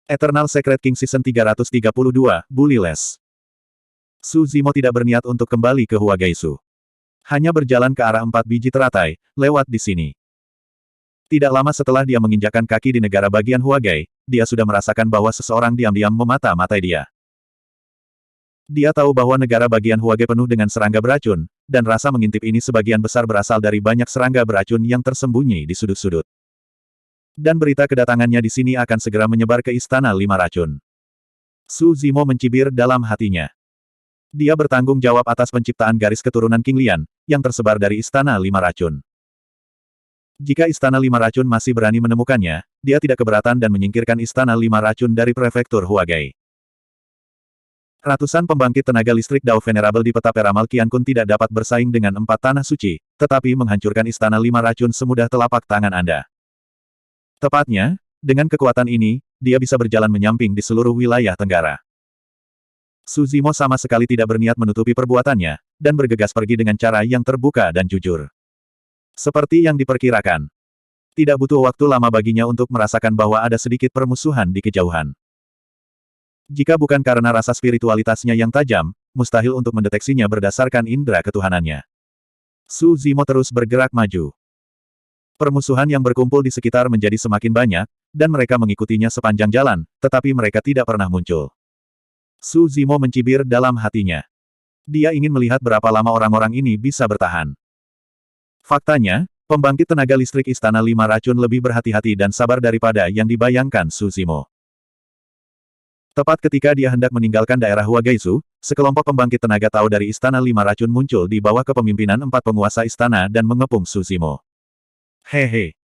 Eternal Secret King Season 332, Bully Les. Su Zimo tidak berniat untuk kembali ke Huagaisu. Hanya berjalan ke arah 4 biji teratai, lewat di sini. Tidak lama setelah dia menginjakkan kaki di negara bagian Huagai, dia sudah merasakan bahwa seseorang diam-diam memata-matai dia. Dia tahu bahwa negara bagian Huagai penuh dengan serangga beracun, dan rasa mengintip ini sebagian besar berasal dari banyak serangga beracun yang tersembunyi di sudut-sudut. Dan berita kedatangannya di sini akan segera menyebar ke Istana Lima Racun. Su Zimo mencibir dalam hatinya. Dia bertanggung jawab atas penciptaan garis keturunan King Lian, yang tersebar dari Istana Lima Racun. Jika Istana Lima Racun masih berani menemukannya, dia tidak keberatan dan menyingkirkan Istana Lima Racun dari prefektur Huagai. Ratusan pembangkit tenaga listrik Dao Venerable di peta peramal Qiankun tidak dapat bersaing dengan 4 tanah suci, tetapi menghancurkan Istana Lima Racun semudah telapak tangan Anda. Tepatnya, dengan kekuatan ini, dia bisa berjalan menyamping di seluruh wilayah Tenggara. Su Zimo sama sekali tidak berniat menutupi perbuatannya, dan bergegas pergi dengan cara yang terbuka dan jujur. Seperti yang diperkirakan. Tidak butuh waktu lama baginya untuk merasakan bahwa ada sedikit permusuhan di kejauhan. Jika bukan karena rasa spiritualitasnya yang tajam, mustahil untuk mendeteksinya berdasarkan indera ketuhanannya. Su Zimo terus bergerak maju. Permusuhan yang berkumpul di sekitar menjadi semakin banyak, dan mereka mengikutinya sepanjang jalan, tetapi mereka tidak pernah muncul. Su Zimo mencibir dalam hatinya. Dia ingin melihat berapa lama orang-orang ini bisa bertahan. Faktanya, pembangkit tenaga listrik Istana Lima Racun lebih berhati-hati dan sabar daripada yang dibayangkan Su Zimo. Tepat ketika dia hendak meninggalkan daerah Huagaisu, sekelompok pembangkit tenaga Tao dari Istana Lima Racun muncul di bawah kepemimpinan 4 penguasa istana dan mengepung Su Zimo. Hehe.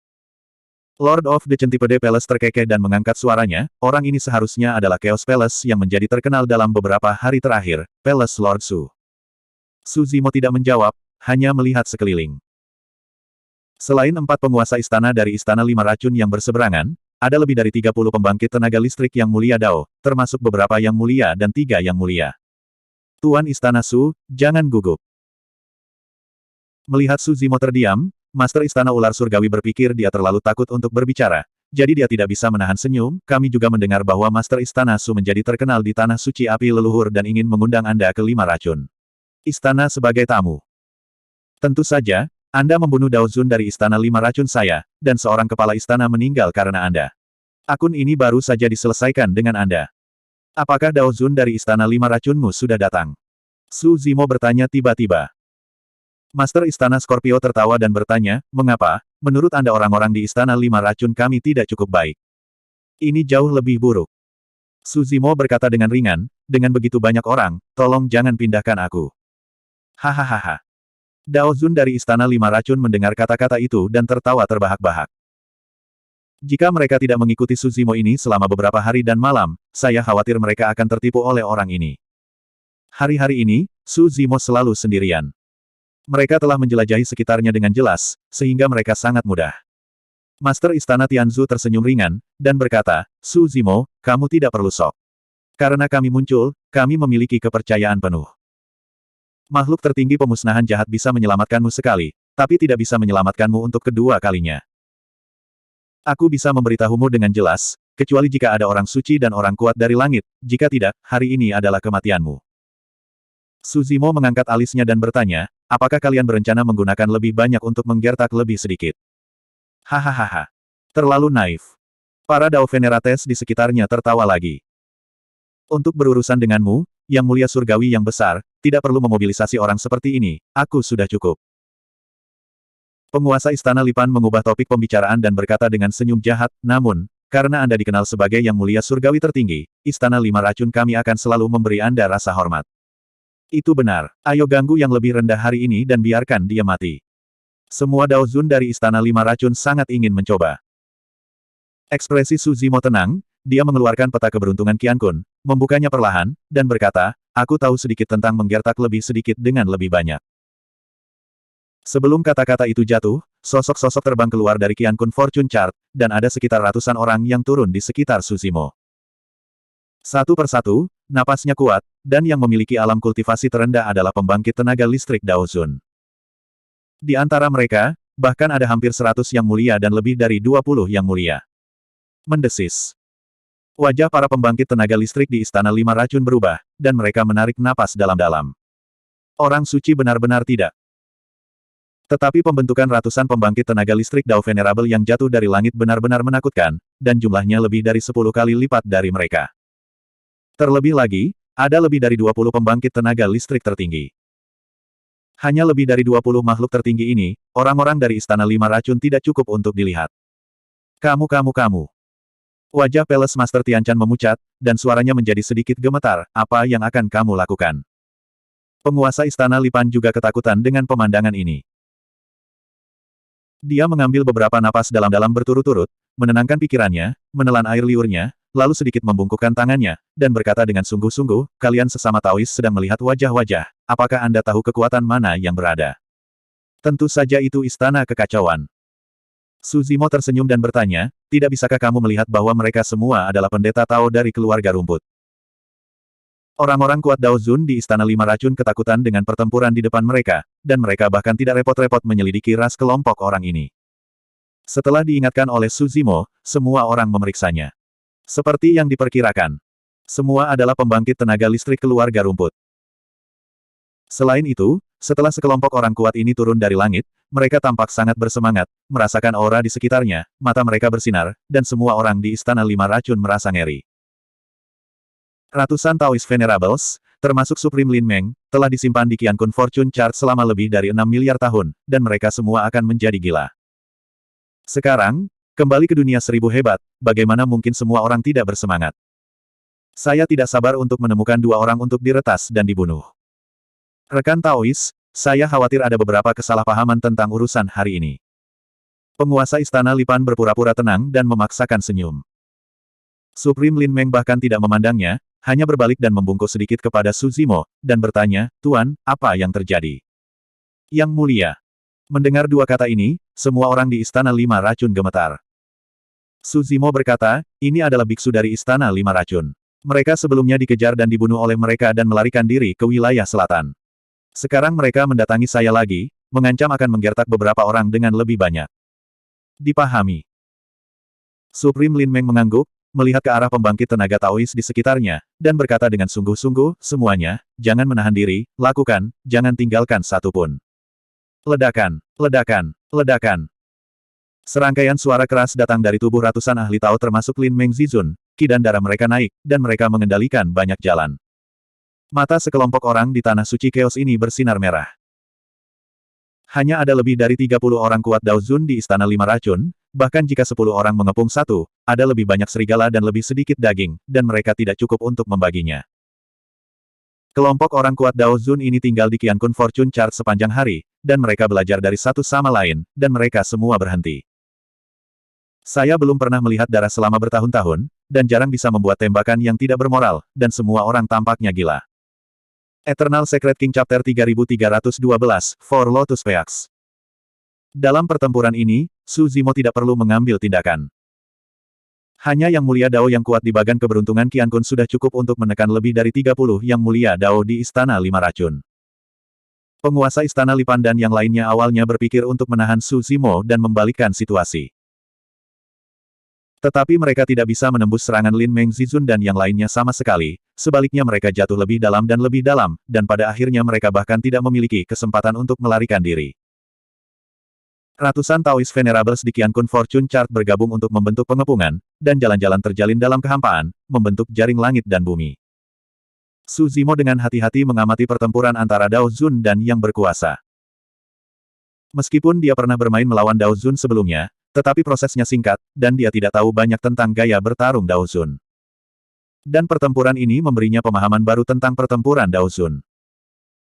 Lord of the Centipede Palace terkekeh dan mengangkat suaranya, orang ini seharusnya adalah Chaos Palace yang menjadi terkenal dalam beberapa hari terakhir, Palace Lord Su. Su Zimo tidak menjawab, hanya melihat sekeliling. Selain 4 penguasa istana dari Istana Lima Racun yang berseberangan, ada lebih dari 30 pembangkit tenaga listrik yang mulia Dao, termasuk beberapa yang mulia dan 3 yang mulia. Tuan Istana Su, jangan gugup. Melihat Su Zimo terdiam, Master Istana Ular Surgawi berpikir dia terlalu takut untuk berbicara, jadi dia tidak bisa menahan senyum. Kami juga mendengar bahwa Master Istana Su menjadi terkenal di Tanah Suci Api Leluhur dan ingin mengundang Anda ke Lima Racun. Istana sebagai tamu. Tentu saja, Anda membunuh Dao Zun dari Istana Lima Racun saya, dan seorang kepala istana meninggal karena Anda. Akun ini baru saja diselesaikan dengan Anda. Apakah Dao Zun dari Istana Lima Racunmu sudah datang? Su Zimo bertanya tiba-tiba. Master Istana Scorpio tertawa dan bertanya, mengapa, menurut Anda orang-orang di Istana Lima Racun kami tidak cukup baik? Ini jauh lebih buruk. Su Zimo berkata dengan ringan, dengan begitu banyak orang, tolong jangan pindahkan aku. Hahaha. Dao Zun dari Istana Lima Racun mendengar kata-kata itu dan tertawa terbahak-bahak. Jika mereka tidak mengikuti Su Zimo ini selama beberapa hari dan malam, saya khawatir mereka akan tertipu oleh orang ini. Hari-hari ini, Su Zimo selalu sendirian. Mereka telah menjelajahi sekitarnya dengan jelas, sehingga mereka sangat mudah. Master Istana Tianzu tersenyum ringan, dan berkata, Su Zimo, kamu tidak perlu sok. Karena kami muncul, kami memiliki kepercayaan penuh. Makhluk tertinggi pemusnahan jahat bisa menyelamatkanmu sekali, tapi tidak bisa menyelamatkanmu untuk kedua kalinya. Aku bisa memberitahumu dengan jelas, kecuali jika ada orang suci dan orang kuat dari langit, jika tidak, hari ini adalah kematianmu. Su Zimo mengangkat alisnya dan bertanya, apakah kalian berencana menggunakan lebih banyak untuk menggertak lebih sedikit? Hahaha. Terlalu naif. Para Dao Venerates di sekitarnya tertawa lagi. Untuk berurusan denganmu, Yang Mulia Surgawi yang besar, tidak perlu memobilisasi orang seperti ini, aku sudah cukup. Penguasa Istana Lipan mengubah topik pembicaraan dan berkata dengan senyum jahat, namun, karena Anda dikenal sebagai Yang Mulia Surgawi tertinggi, Istana Lima Racun kami akan selalu memberi Anda rasa hormat. Itu benar. Ayo ganggu yang lebih rendah hari ini dan biarkan dia mati. Semua Dao Zun dari Istana Lima Racun sangat ingin mencoba. Ekspresi Su Zimo tenang, dia mengeluarkan peta keberuntungan Qiankun, membukanya perlahan, dan berkata, aku tahu sedikit tentang menggertak lebih sedikit dengan lebih banyak. Sebelum kata-kata itu jatuh, sosok-sosok terbang keluar dari Qiankun Fortune Chart, dan ada sekitar ratusan orang yang turun di sekitar Su Zimo. Satu persatu, napasnya kuat, dan yang memiliki alam kultivasi terendah adalah pembangkit tenaga listrik Dao Zun. Di antara mereka, bahkan ada hampir 100 yang mulia dan lebih dari 20 yang mulia. Mendesis. Wajah para pembangkit tenaga listrik di Istana Lima Racun berubah, dan mereka menarik napas dalam-dalam. Orang suci benar-benar tidak. Tetapi pembentukan ratusan pembangkit tenaga listrik Dao Venerable yang jatuh dari langit benar-benar menakutkan, dan jumlahnya lebih dari 10 kali lipat dari mereka. Terlebih lagi, ada lebih dari 20 pembangkit tenaga listrik tertinggi. Hanya lebih dari 20 makhluk tertinggi ini, orang-orang dari Istana Lima Racun tidak cukup untuk dilihat. Kamu. Wajah Palace Master Tianchan memucat, dan suaranya menjadi sedikit gemetar, apa yang akan kamu lakukan? Penguasa Istana Lipan juga ketakutan dengan pemandangan ini. Dia mengambil beberapa napas dalam-dalam berturut-turut, menenangkan pikirannya, menelan air liurnya, lalu sedikit membungkukkan tangannya, dan berkata dengan sungguh-sungguh, kalian sesama Taois sedang melihat wajah-wajah, apakah Anda tahu kekuatan mana yang berada? Tentu saja itu istana kekacauan. Su Zimo tersenyum dan bertanya, tidak bisakah kamu melihat bahwa mereka semua adalah pendeta Tao dari keluarga rumput? Orang-orang kuat Dao Zun di Istana Lima Racun ketakutan dengan pertempuran di depan mereka, dan mereka bahkan tidak repot-repot menyelidiki ras kelompok orang ini. Setelah diingatkan oleh Su Zimo, semua orang memeriksanya. Seperti yang diperkirakan. Semua adalah pembangkit tenaga listrik keluarga rumput. Selain itu, setelah sekelompok orang kuat ini turun dari langit, mereka tampak sangat bersemangat, merasakan aura di sekitarnya, mata mereka bersinar, dan semua orang di Istana Lima Racun merasa ngeri. Ratusan Taoist Venerables, termasuk Supreme Lin Meng, telah disimpan di Qiankun Fortune Chart selama lebih dari 6 miliar tahun, dan mereka semua akan menjadi gila. Sekarang, kembali ke dunia seribu hebat, bagaimana mungkin semua orang tidak bersemangat? Saya tidak sabar untuk menemukan dua orang untuk diretas dan dibunuh. Rekan Taois, saya khawatir ada beberapa kesalahpahaman tentang urusan hari ini. Penguasa Istana Lipan berpura-pura tenang dan memaksakan senyum. Supreme Lin Meng bahkan tidak memandangnya, hanya berbalik dan membungkuk sedikit kepada Su Zimo, dan bertanya, Tuan, apa yang terjadi? Yang mulia. Mendengar dua kata ini, semua orang di Istana Lima Racun gemetar. Su Zimo berkata, ini adalah biksu dari Istana Lima Racun. Mereka sebelumnya dikejar dan dibunuh oleh mereka dan melarikan diri ke wilayah selatan. Sekarang mereka mendatangi saya lagi, mengancam akan menggertak beberapa orang dengan lebih banyak. Dipahami. Supreme Lin Meng mengangguk, melihat ke arah pembangkit tenaga Taois di sekitarnya, dan berkata dengan sungguh-sungguh, semuanya, jangan menahan diri, lakukan, jangan tinggalkan satupun. Ledakan, ledakan, ledakan. Serangkaian suara keras datang dari tubuh ratusan ahli Tao termasuk Lin Meng Zizun, ki dan darah mereka naik, dan mereka mengendalikan banyak jalan. Mata sekelompok orang di tanah suci Chaos ini bersinar merah. Hanya ada lebih dari 30 orang kuat Dao Zun di Istana Lima Racun, bahkan jika 10 orang mengepung satu, ada lebih banyak serigala dan lebih sedikit daging, dan mereka tidak cukup untuk membaginya. Kelompok orang kuat Dao Zun ini tinggal di Qiankun Fortune Chart sepanjang hari, dan mereka belajar dari satu sama lain, dan mereka semua berhenti. Saya belum pernah melihat darah selama bertahun-tahun, dan jarang bisa membuat tembakan yang tidak bermoral, dan semua orang tampaknya gila. Eternal Secret King Chapter 3312, For Lotus Peaks. Dalam pertempuran ini, Su Zimo tidak perlu mengambil tindakan. Hanya Yang Mulia Dao yang kuat di bagan keberuntungan Qiankun sudah cukup untuk menekan lebih dari 30 Yang Mulia Dao di Istana Lima Racun. Penguasa Istana Lipan dan yang lainnya awalnya berpikir untuk menahan Su Zimo dan membalikkan situasi. Tetapi mereka tidak bisa menembus serangan Lin Meng Zizun dan yang lainnya sama sekali, sebaliknya mereka jatuh lebih dalam, dan pada akhirnya mereka bahkan tidak memiliki kesempatan untuk melarikan diri. Ratusan Taois Venerables di Qiankun Fortune Chart bergabung untuk membentuk pengepungan, dan jalan-jalan terjalin dalam kehampaan, membentuk jaring langit dan bumi. Su Zimo dengan hati-hati mengamati pertempuran antara Dao Zun dan yang berkuasa. Meskipun dia pernah bermain melawan Dao Zun sebelumnya, tetapi prosesnya singkat, dan dia tidak tahu banyak tentang gaya bertarung Dao Zun. Dan pertempuran ini memberinya pemahaman baru tentang pertempuran Dao Zun.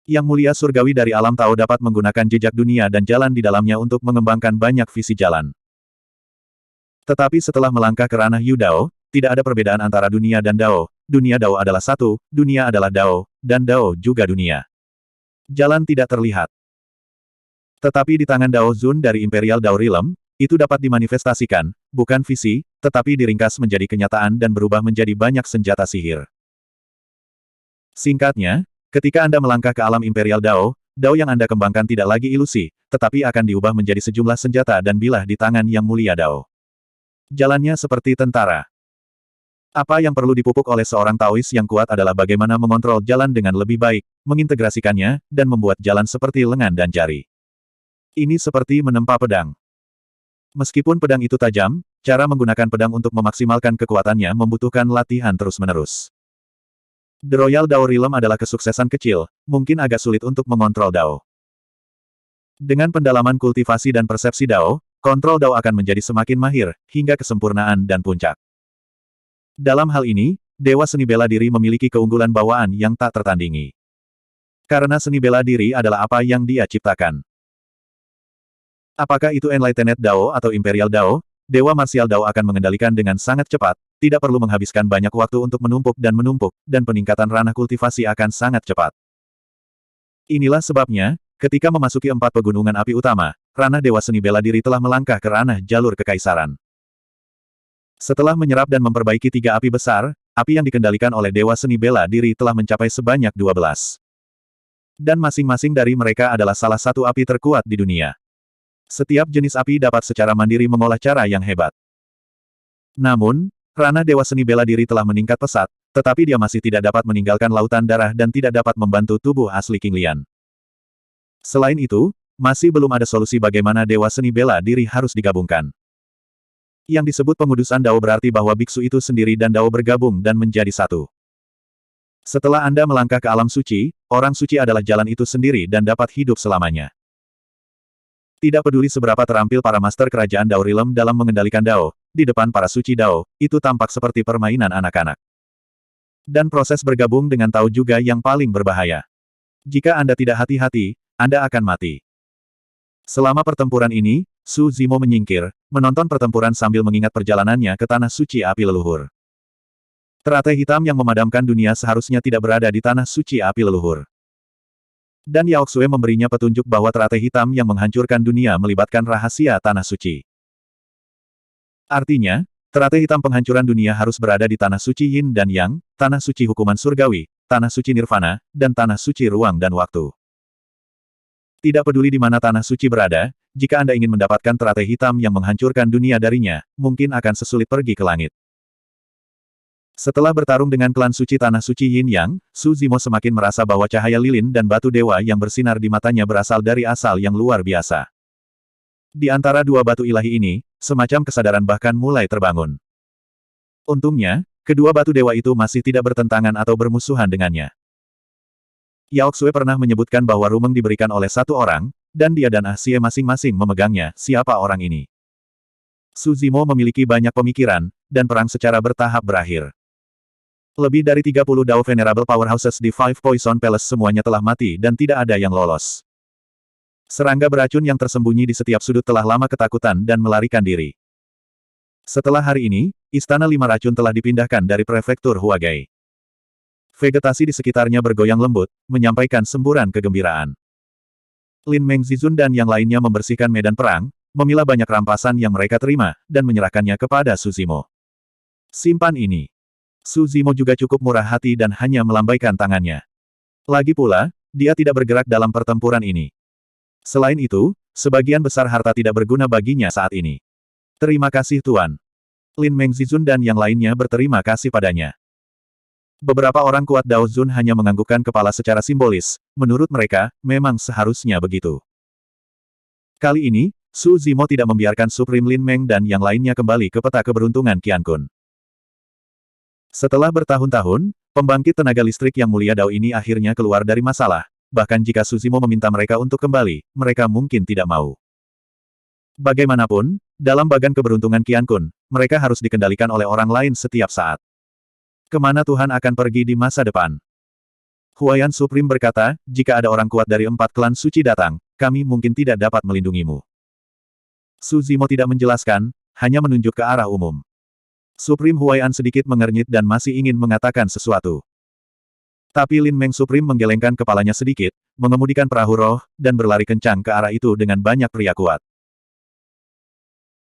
Yang Mulia Surgawi dari alam Tao dapat menggunakan jejak dunia dan jalan di dalamnya untuk mengembangkan banyak visi jalan. Tetapi setelah melangkah ke ranah Yu Dao, tidak ada perbedaan antara dunia dan Dao. Dunia Dao adalah satu, dunia adalah Dao, dan Dao juga dunia. Jalan tidak terlihat. Tetapi di tangan Dao Zun dari Imperial Dao Realm, itu dapat dimanifestasikan, bukan visi, tetapi diringkas menjadi kenyataan dan berubah menjadi banyak senjata sihir. Singkatnya, ketika Anda melangkah ke alam Imperial Dao, Dao yang Anda kembangkan tidak lagi ilusi, tetapi akan diubah menjadi sejumlah senjata dan bilah di tangan Yang Mulia Dao. Jalannya seperti tentara. Apa yang perlu dipupuk oleh seorang Taois yang kuat adalah bagaimana mengontrol jalan dengan lebih baik, mengintegrasikannya, dan membuat jalan seperti lengan dan jari. Ini seperti menempa pedang. Meskipun pedang itu tajam, cara menggunakan pedang untuk memaksimalkan kekuatannya membutuhkan latihan terus-menerus. The Royal Dao Realm adalah kesuksesan kecil, mungkin agak sulit untuk mengontrol Dao. Dengan pendalaman kultivasi dan persepsi Dao, kontrol Dao akan menjadi semakin mahir, hingga kesempurnaan dan puncak. Dalam hal ini, Dewa Seni Bela Diri memiliki keunggulan bawaan yang tak tertandingi. Karena seni bela diri adalah apa yang dia ciptakan. Apakah itu Enlightened Dao atau Imperial Dao, Dewa Martial Dao akan mengendalikan dengan sangat cepat, tidak perlu menghabiskan banyak waktu untuk menumpuk, dan peningkatan ranah kultivasi akan sangat cepat. Inilah sebabnya, ketika memasuki 4 pegunungan api utama, ranah Dewa Seni Bela Diri telah melangkah ke ranah jalur kekaisaran. Setelah menyerap dan memperbaiki 3 api besar, api yang dikendalikan oleh Dewa Seni Bela Diri telah mencapai sebanyak 12. Dan masing-masing dari mereka adalah salah satu api terkuat di dunia. Setiap jenis api dapat secara mandiri mengolah cara yang hebat. Namun, ranah Dewa Seni Bela Diri telah meningkat pesat, tetapi dia masih tidak dapat meninggalkan lautan darah dan tidak dapat membantu tubuh asli King Lian. Selain itu, masih belum ada solusi bagaimana Dewa Seni Bela Diri harus digabungkan. Yang disebut pengudusan Dao berarti bahwa biksu itu sendiri dan Dao bergabung dan menjadi satu. Setelah Anda melangkah ke alam suci, orang suci adalah jalan itu sendiri dan dapat hidup selamanya. Tidak peduli seberapa terampil para master kerajaan Dao Realm dalam mengendalikan Dao, di depan para suci Dao, itu tampak seperti permainan anak-anak. Dan proses bergabung dengan Tao juga yang paling berbahaya. Jika Anda tidak hati-hati, Anda akan mati. Selama pertempuran ini, Su Zimo menyingkir, menonton pertempuran sambil mengingat perjalanannya ke tanah suci api leluhur. Teratai hitam yang memadamkan dunia seharusnya tidak berada di tanah suci api leluhur. Dan Yao Xue memberinya petunjuk bahwa teratai hitam yang menghancurkan dunia melibatkan rahasia tanah suci. Artinya, teratai hitam penghancuran dunia harus berada di tanah suci Yin dan Yang, tanah suci hukuman surgawi, tanah suci nirvana, dan tanah suci ruang dan waktu. Tidak peduli di mana tanah suci berada, jika Anda ingin mendapatkan teratai hitam yang menghancurkan dunia darinya, mungkin akan sesulit pergi ke langit. Setelah bertarung dengan klan suci tanah suci Yin Yang, Su Zimo semakin merasa bahwa cahaya lilin dan batu dewa yang bersinar di matanya berasal dari asal yang luar biasa. Di antara dua batu ilahi ini, semacam kesadaran bahkan mulai terbangun. Untungnya, kedua batu dewa itu masih tidak bertentangan atau bermusuhan dengannya. Yao Xue pernah menyebutkan bahwa rumeng diberikan oleh satu orang, dan dia dan Ah Xie masing-masing memegangnya. Siapa orang ini? Su Zimo memiliki banyak pemikiran, dan perang secara bertahap berakhir. Lebih dari 30 Dao Venerable Powerhouses di Five Poison Palace semuanya telah mati dan tidak ada yang lolos. Serangga beracun yang tersembunyi di setiap sudut telah lama ketakutan dan melarikan diri. Setelah hari ini, Istana Lima Racun telah dipindahkan dari prefektur Huagai. Vegetasi di sekitarnya bergoyang lembut, menyampaikan semburan kegembiraan. Lin Meng Zizun dan yang lainnya membersihkan medan perang, memilah banyak rampasan yang mereka terima, dan menyerahkannya kepada Su Zimo. Simpan ini. Su Zimo juga cukup murah hati dan hanya melambaikan tangannya. Lagi pula, dia tidak bergerak dalam pertempuran ini. Selain itu, sebagian besar harta tidak berguna baginya saat ini. Terima kasih Tuan. Lin Meng Zizun dan yang lainnya berterima kasih padanya. Beberapa orang kuat Dao Zun hanya menganggukkan kepala secara simbolis, menurut mereka, memang seharusnya begitu. Kali ini, Su Zimo tidak membiarkan Supreme Lin Meng dan yang lainnya kembali ke peta keberuntungan Qian Kun. Setelah bertahun-tahun, pembangkit tenaga listrik yang mulia Dao ini akhirnya keluar dari masalah, bahkan jika Su Zimo meminta mereka untuk kembali, mereka mungkin tidak mau. Bagaimanapun, dalam bagan keberuntungan Qian Kun, mereka harus dikendalikan oleh orang lain setiap saat. Kemana Tuhan akan pergi di masa depan? Huayan Supreme berkata, jika ada orang kuat dari 4 klan suci datang, kami mungkin tidak dapat melindungimu. Su Zimo tidak menjelaskan, hanya menunjuk ke arah umum. Supreme Huayan sedikit mengernyit dan masih ingin mengatakan sesuatu. Tapi Lin Meng Supreme menggelengkan kepalanya sedikit, mengemudikan perahu roh, dan berlari kencang ke arah itu dengan banyak pria kuat.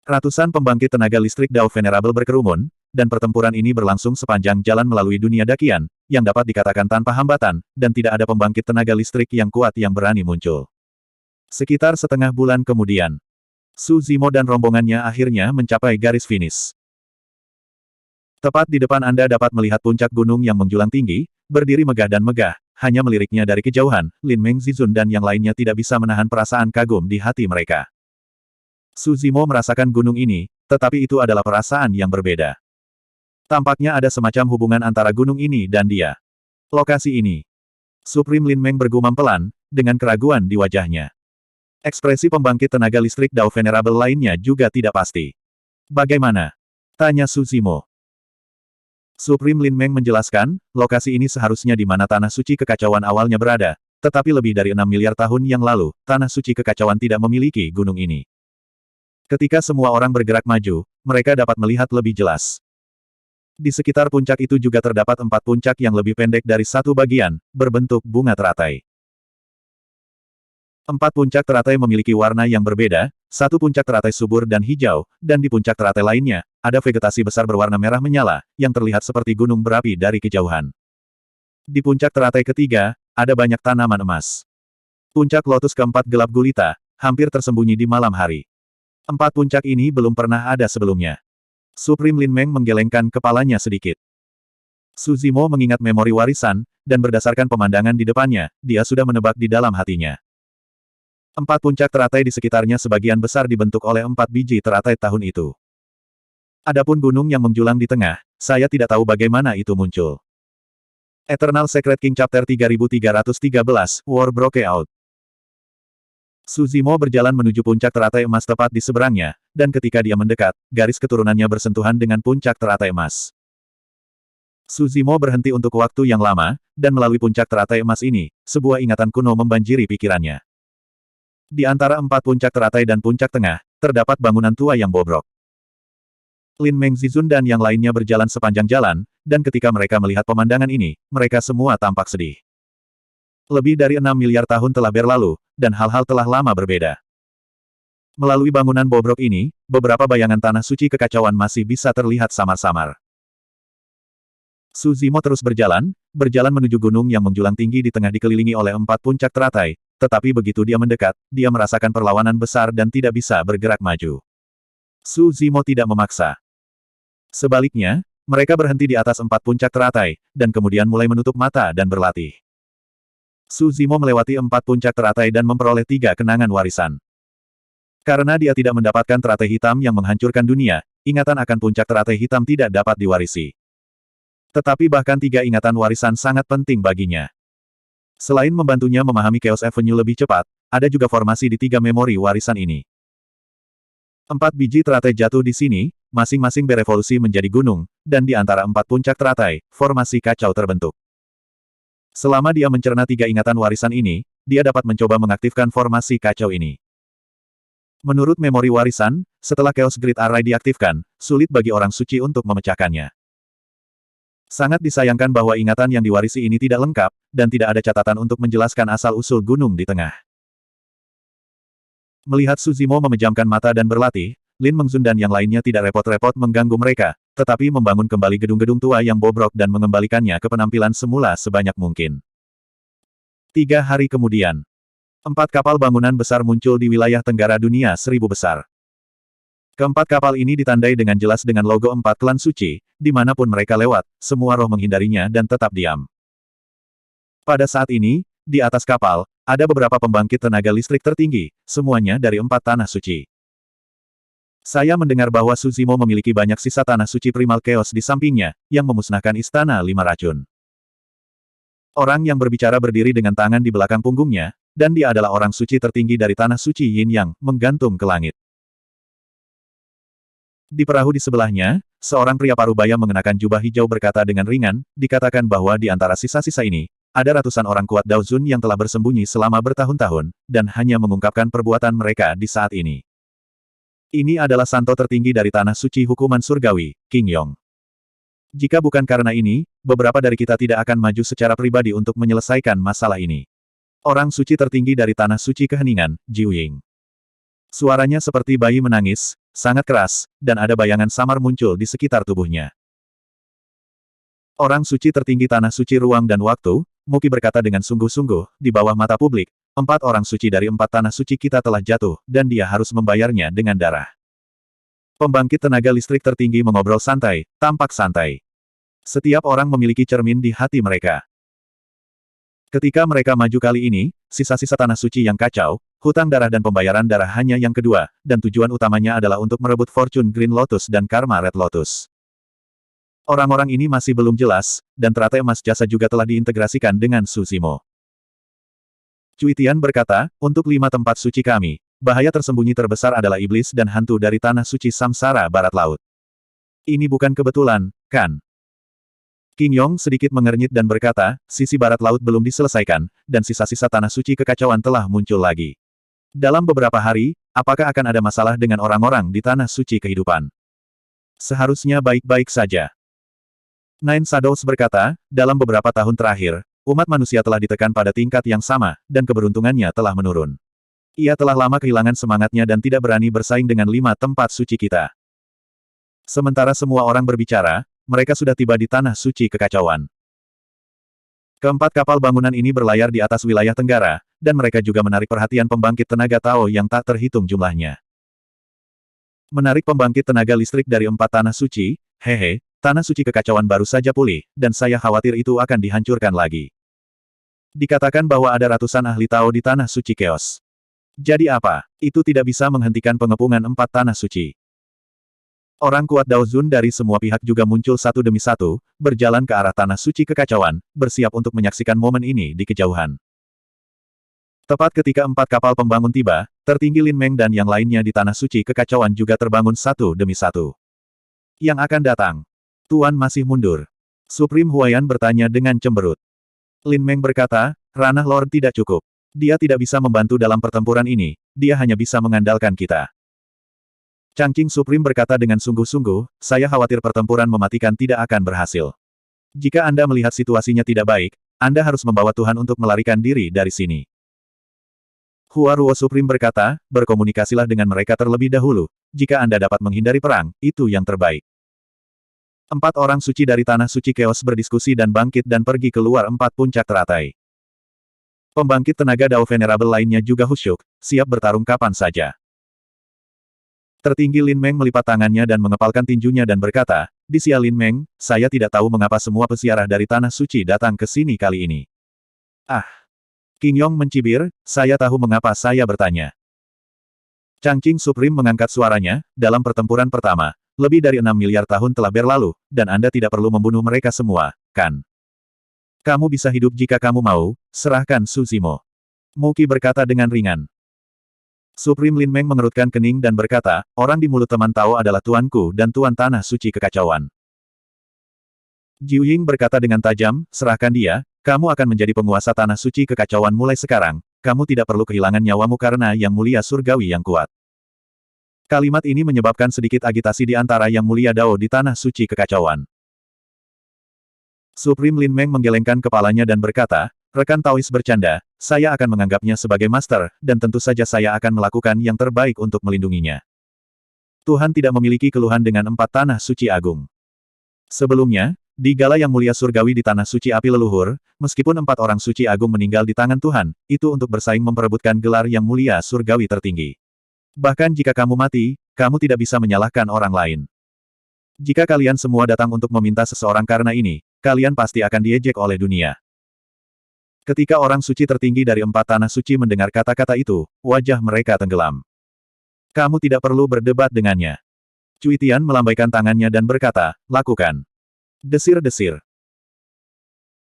Ratusan pembangkit tenaga listrik Dao Venerable berkerumun, dan pertempuran ini berlangsung sepanjang jalan melalui dunia dakian, yang dapat dikatakan tanpa hambatan, dan tidak ada pembangkit tenaga listrik yang kuat yang berani muncul. Sekitar setengah bulan kemudian, Su Zimo dan rombongannya akhirnya mencapai garis finish. Tepat di depan Anda dapat melihat puncak gunung yang menjulang tinggi, berdiri megah dan megah, hanya meliriknya dari kejauhan, Lin Meng Zizun dan yang lainnya tidak bisa menahan perasaan kagum di hati mereka. Su Zimo merasakan gunung ini, tetapi itu adalah perasaan yang berbeda. Tampaknya ada semacam hubungan antara gunung ini dan dia. Lokasi ini. Supreme Lin Meng bergumam pelan, dengan keraguan di wajahnya. Ekspresi pembangkit tenaga listrik Dao Venerable lainnya juga tidak pasti. Bagaimana? Tanya Su Zimo. Supreme Lin Meng menjelaskan, lokasi ini seharusnya di mana Tanah Suci Kekacauan awalnya berada, tetapi lebih dari 6 miliar tahun yang lalu, Tanah Suci Kekacauan tidak memiliki gunung ini. Ketika semua orang bergerak maju, mereka dapat melihat lebih jelas. Di sekitar puncak itu juga terdapat 4 puncak yang lebih pendek dari satu bagian, berbentuk bunga teratai. 4 puncak teratai memiliki warna yang berbeda, satu puncak teratai subur dan hijau, dan di puncak teratai lainnya, ada vegetasi besar berwarna merah menyala, yang terlihat seperti gunung berapi dari kejauhan. Di puncak teratai ketiga, ada banyak tanaman emas. Puncak lotus keempat gelap gulita, hampir tersembunyi di malam hari. 4 puncak ini belum pernah ada sebelumnya. Supreme Lin Meng menggelengkan kepalanya sedikit. Su Zimo mengingat memori warisan, dan berdasarkan pemandangan di depannya, dia sudah menebak di dalam hatinya. 4 puncak teratai di sekitarnya sebagian besar dibentuk oleh 4 biji teratai tahun itu. Adapun gunung yang menjulang di tengah, saya tidak tahu bagaimana itu muncul. Eternal Secret King Chapter 3313, War Broke Out. Su Zimo berjalan menuju puncak teratai emas tepat di seberangnya, dan ketika dia mendekat, garis keturunannya bersentuhan dengan puncak teratai emas. Su Zimo berhenti untuk waktu yang lama, dan melalui puncak teratai emas ini, sebuah ingatan kuno membanjiri pikirannya. Di antara 4 puncak teratai dan puncak tengah, terdapat bangunan tua yang bobrok. Lin Meng Zizun dan yang lainnya berjalan sepanjang jalan, dan ketika mereka melihat pemandangan ini, mereka semua tampak sedih. Lebih dari 6 miliar tahun telah berlalu, dan hal-hal telah lama berbeda. Melalui bangunan bobrok ini, beberapa bayangan tanah suci kekacauan masih bisa terlihat samar-samar. Su Zimo terus berjalan menuju gunung yang menjulang tinggi di tengah dikelilingi oleh 4 puncak teratai, tetapi begitu dia mendekat, dia merasakan perlawanan besar dan tidak bisa bergerak maju. Su Zimo tidak memaksa. Sebaliknya, mereka berhenti di atas 4 puncak teratai, dan kemudian mulai menutup mata dan berlatih. Su Zimo melewati 4 puncak teratai dan memperoleh 3 kenangan warisan. Karena dia tidak mendapatkan teratai hitam yang menghancurkan dunia, ingatan akan puncak teratai hitam tidak dapat diwarisi. Tetapi bahkan 3 ingatan warisan sangat penting baginya. Selain membantunya memahami Chaos Avenue lebih cepat, ada juga formasi di 3 memori warisan ini. 4 biji teratai jatuh di sini, masing-masing berevolusi menjadi gunung, dan di antara 4 puncak teratai, formasi kacau terbentuk. Selama dia mencerna 3 ingatan warisan ini, dia dapat mencoba mengaktifkan formasi kacau ini. Menurut memori warisan, setelah Chaos Grid Array diaktifkan, sulit bagi orang suci untuk memecahkannya. Sangat disayangkan bahwa ingatan yang diwarisi ini tidak lengkap, dan tidak ada catatan untuk menjelaskan asal-usul gunung di tengah. Melihat Su Zimo memejamkan mata dan berlatih, Lin Meng Zun dan yang lainnya tidak repot-repot mengganggu mereka, tetapi membangun kembali gedung-gedung tua yang bobrok dan mengembalikannya ke penampilan semula sebanyak mungkin. 3 hari kemudian, 4 kapal bangunan besar muncul di wilayah tenggara dunia 1000 besar. Keempat kapal ini ditandai dengan jelas dengan logo 4 klan suci, dimanapun mereka lewat, semua roh menghindarinya dan tetap diam. Pada saat ini, di atas kapal, ada beberapa pembangkit tenaga listrik tertinggi, semuanya dari 4 tanah suci. Saya mendengar bahwa Su Zimo memiliki banyak sisa tanah suci primal chaos di sampingnya, yang memusnahkan istana 5 racun. Orang yang berbicara berdiri dengan tangan di belakang punggungnya, dan dia adalah orang suci tertinggi dari tanah suci Yin Yang, menggantung ke langit. Di perahu di sebelahnya, seorang pria parubaya mengenakan jubah hijau berkata dengan ringan, dikatakan bahwa di antara sisa-sisa ini, ada ratusan orang kuat Dao Zun yang telah bersembunyi selama bertahun-tahun, dan hanya mengungkapkan perbuatan mereka di saat ini. Ini adalah santo tertinggi dari tanah suci hukuman surgawi, King Yong. Jika bukan karena ini, beberapa dari kita tidak akan maju secara pribadi untuk menyelesaikan masalah ini. Orang suci tertinggi dari tanah suci keheningan, Jiu Ying. Suaranya seperti bayi menangis, sangat keras, dan ada bayangan samar muncul di sekitar tubuhnya. Orang suci tertinggi tanah suci ruang dan waktu, Muki berkata dengan sungguh-sungguh, di bawah mata publik, 4 orang suci dari 4 tanah suci kita telah jatuh, dan dia harus membayarnya dengan darah. Pembangkit tenaga listrik tertinggi mengobrol santai, tampak santai. Setiap orang memiliki cermin di hati mereka. Ketika mereka maju kali ini, sisa-sisa tanah suci yang kacau, hutang darah dan pembayaran darah hanya yang kedua, dan tujuan utamanya adalah untuk merebut Fortune Green Lotus dan Karma Red Lotus. Orang-orang ini masih belum jelas, dan teratai emas jasa juga telah diintegrasikan dengan Susimo. Cuitian berkata, untuk 5 tempat suci kami, bahaya tersembunyi terbesar adalah iblis dan hantu dari tanah suci Samsara Barat Laut. Ini bukan kebetulan, kan? King Yong sedikit mengernyit dan berkata, sisi barat laut belum diselesaikan, dan sisa-sisa tanah suci kekacauan telah muncul lagi. Dalam beberapa hari, apakah akan ada masalah dengan orang-orang di tanah suci kehidupan? Seharusnya baik-baik saja. Nine Shadows berkata, dalam beberapa tahun terakhir, umat manusia telah ditekan pada tingkat yang sama, dan keberuntungannya telah menurun. Ia telah lama kehilangan semangatnya dan tidak berani bersaing dengan 5 tempat suci kita. Sementara semua orang berbicara, mereka sudah tiba di tanah suci kekacauan. Keempat kapal bangunan ini berlayar di atas wilayah Tenggara, dan mereka juga menarik perhatian pembangkit tenaga Tao yang tak terhitung jumlahnya. Menarik pembangkit tenaga listrik dari 4 tanah suci, hehe, tanah suci kekacauan baru saja pulih, dan saya khawatir itu akan dihancurkan lagi. Dikatakan bahwa ada ratusan ahli Tao di tanah suci Chaos. Jadi apa? Itu tidak bisa menghentikan pengepungan 4 tanah suci. Orang kuat Dao Zun dari semua pihak juga muncul satu demi satu, berjalan ke arah tanah suci kekacauan, bersiap untuk menyaksikan momen ini di kejauhan. Tepat ketika 4 kapal pembangun tiba, tertinggi Lin Meng dan yang lainnya di tanah suci kekacauan juga terbangun satu demi satu. Yang akan datang? Tuan masih mundur. Supreme Huayan bertanya dengan cemberut. Lin Meng berkata, ranah Lord tidak cukup. Dia tidak bisa membantu dalam pertempuran ini, dia hanya bisa mengandalkan kita. Changqing Supreme berkata dengan sungguh-sungguh, saya khawatir pertempuran mematikan tidak akan berhasil. Jika Anda melihat situasinya tidak baik, Anda harus membawa Tuhan untuk melarikan diri dari sini. Hua Ruo Supreme berkata, berkomunikasilah dengan mereka terlebih dahulu. Jika Anda dapat menghindari perang, itu yang terbaik. 4 orang suci dari tanah suci Chaos berdiskusi dan bangkit dan pergi keluar 4 puncak teratai. Pembangkit tenaga Dao Venerable lainnya juga khusyuk, siap bertarung kapan saja. Tertinggi Lin Meng melipat tangannya dan mengepalkan tinjunya dan berkata, di Sia Lin Meng, saya tidak tahu mengapa semua peziarah dari tanah suci datang ke sini kali ini. Ah! King Yong mencibir, saya tahu mengapa saya bertanya. Changqing Supreme mengangkat suaranya, dalam pertempuran pertama, lebih dari 6 miliar tahun telah berlalu, dan Anda tidak perlu membunuh mereka semua, kan? Kamu bisa hidup jika kamu mau, serahkan Susimo. Muki berkata dengan ringan. Supreme Lin Meng mengerutkan kening dan berkata, orang di mulut teman Tao adalah tuanku dan tuan tanah suci kekacauan. Jiu Ying berkata dengan tajam, serahkan dia, kamu akan menjadi penguasa tanah suci kekacauan mulai sekarang, kamu tidak perlu kehilangan nyawamu karena yang mulia surgawi yang kuat. Kalimat ini menyebabkan sedikit agitasi di antara yang mulia Dao di tanah suci kekacauan. Supreme Lin Meng menggelengkan kepalanya dan berkata, rekan Taois bercanda, saya akan menganggapnya sebagai master, dan tentu saja saya akan melakukan yang terbaik untuk melindunginya. Tuhan tidak memiliki keluhan dengan 4 tanah suci agung. Sebelumnya, di gala yang mulia surgawi di tanah suci api leluhur, meskipun 4 orang suci agung meninggal di tangan Tuhan, itu untuk bersaing memperebutkan gelar yang mulia surgawi tertinggi. Bahkan jika kamu mati, kamu tidak bisa menyalahkan orang lain. Jika kalian semua datang untuk meminta seseorang karena ini, kalian pasti akan diejek oleh dunia. Ketika orang suci tertinggi dari 4 tanah suci mendengar kata-kata itu, wajah mereka tenggelam. Kamu tidak perlu berdebat dengannya. Cuitian melambaikan tangannya dan berkata, lakukan. Desir-desir.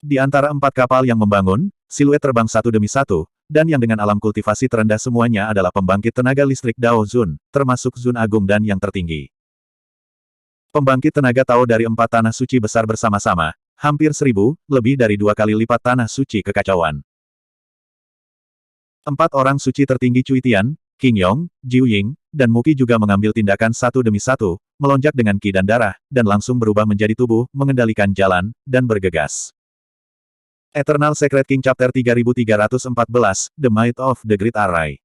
Di antara 4 kapal yang membangun, siluet terbang satu demi satu, dan yang dengan alam kultivasi terendah semuanya adalah pembangkit tenaga listrik Dao Zun, termasuk Zun Agung dan yang tertinggi. Pembangkit tenaga Tao dari 4 tanah suci besar bersama-sama, hampir 1000, lebih dari 2 kali lipat tanah suci kekacauan. 4 orang suci tertinggi Cuitian, King Yong, Jiu Ying, dan Muki juga mengambil tindakan satu demi satu, melonjak dengan ki dan darah, dan langsung berubah menjadi tubuh, mengendalikan jalan, dan bergegas. Eternal Secret King Chapter 3314, The Might of the Great Array.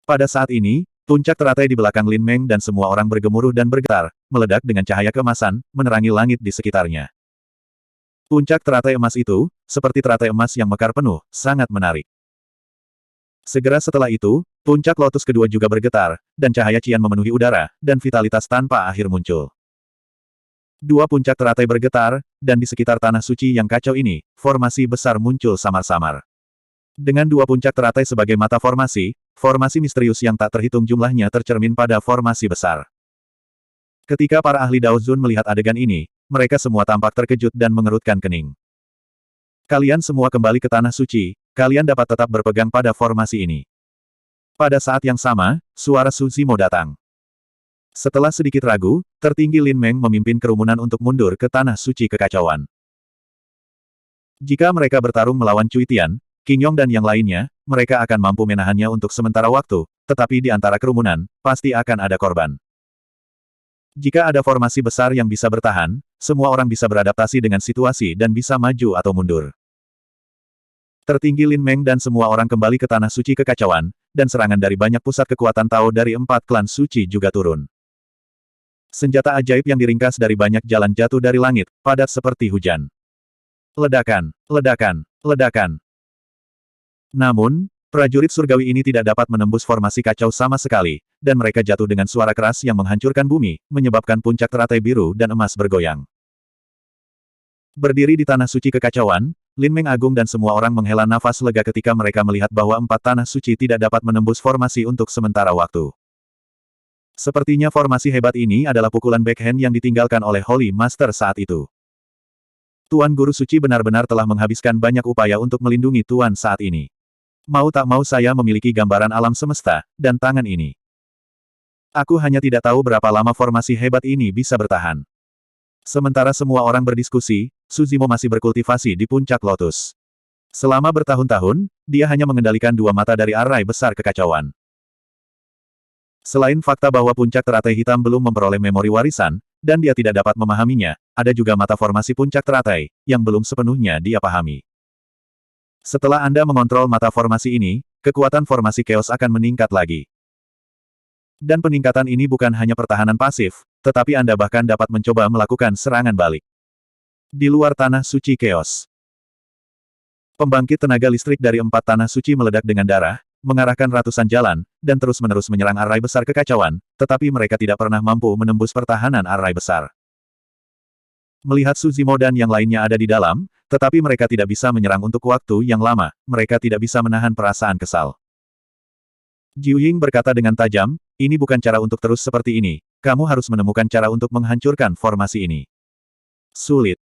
Pada saat ini, puncak teratai di belakang Lin Meng dan semua orang bergemuruh dan bergetar, meledak dengan cahaya keemasan, menerangi langit di sekitarnya. Puncak teratai emas itu, seperti teratai emas yang mekar penuh, sangat menarik. Segera setelah itu, puncak lotus kedua juga bergetar, dan cahaya Qian memenuhi udara, dan vitalitas tanpa akhir muncul. Dua puncak teratai bergetar, dan di sekitar tanah suci yang kacau ini, formasi besar muncul samar-samar. Dengan dua puncak teratai sebagai mata formasi misterius yang tak terhitung jumlahnya tercermin pada formasi besar. Ketika para ahli Dao Zun melihat adegan ini, mereka semua tampak terkejut dan mengerutkan kening. Kalian semua kembali ke tanah suci, kalian dapat tetap berpegang pada formasi ini. Pada saat yang sama, suara Su Zimo datang. Setelah sedikit ragu, tertinggi Lin Meng memimpin kerumunan untuk mundur ke tanah suci kekacauan. Jika mereka bertarung melawan Cui Tian, Qing Yong dan yang lainnya, mereka akan mampu menahannya untuk sementara waktu, tetapi di antara kerumunan, pasti akan ada korban. Jika ada formasi besar yang bisa bertahan, semua orang bisa beradaptasi dengan situasi dan bisa maju atau mundur. Tertinggi Lin Meng dan semua orang kembali ke tanah suci kekacauan, dan serangan dari banyak pusat kekuatan Tao dari 4 klan suci juga turun. Senjata ajaib yang diringkas dari banyak jalan jatuh dari langit, padat seperti hujan. Ledakan, ledakan, ledakan. Namun, prajurit surgawi ini tidak dapat menembus formasi kacau sama sekali, dan mereka jatuh dengan suara keras yang menghancurkan bumi, menyebabkan puncak teratai biru dan emas bergoyang. Berdiri di tanah suci kekacauan, Lin Meng Agung dan semua orang menghela nafas lega ketika mereka melihat bahwa 4 tanah suci tidak dapat menembus formasi untuk sementara waktu. Sepertinya formasi hebat ini adalah pukulan backhand yang ditinggalkan oleh Holy Master saat itu. Tuan Guru Suci benar-benar telah menghabiskan banyak upaya untuk melindungi Tuan saat ini. Mau tak mau saya memiliki gambaran alam semesta, dan tangan ini. Aku hanya tidak tahu berapa lama formasi hebat ini bisa bertahan. Sementara semua orang berdiskusi, Su Zimo masih berkultivasi di puncak lotus. Selama bertahun-tahun, dia hanya mengendalikan 2 mata dari arai besar kekacauan. Selain fakta bahwa puncak teratai hitam belum memperoleh memori warisan, dan dia tidak dapat memahaminya, ada juga mata formasi puncak teratai, yang belum sepenuhnya dia pahami. Setelah Anda mengontrol mata formasi ini, kekuatan formasi chaos akan meningkat lagi. Dan peningkatan ini bukan hanya pertahanan pasif, tetapi Anda bahkan dapat mencoba melakukan serangan balik. Di luar tanah suci chaos. Pembangkit tenaga listrik dari 4 tanah suci meledak dengan darah, mengarahkan ratusan jalan, dan terus-menerus menyerang arai besar kekacauan, tetapi mereka tidak pernah mampu menembus pertahanan arai besar. Melihat Su Zimo dan yang lainnya ada di dalam, tetapi mereka tidak bisa menyerang untuk waktu yang lama, mereka tidak bisa menahan perasaan kesal. Jiu Ying berkata dengan tajam, ini bukan cara untuk terus seperti ini, kamu harus menemukan cara untuk menghancurkan formasi ini. Sulit.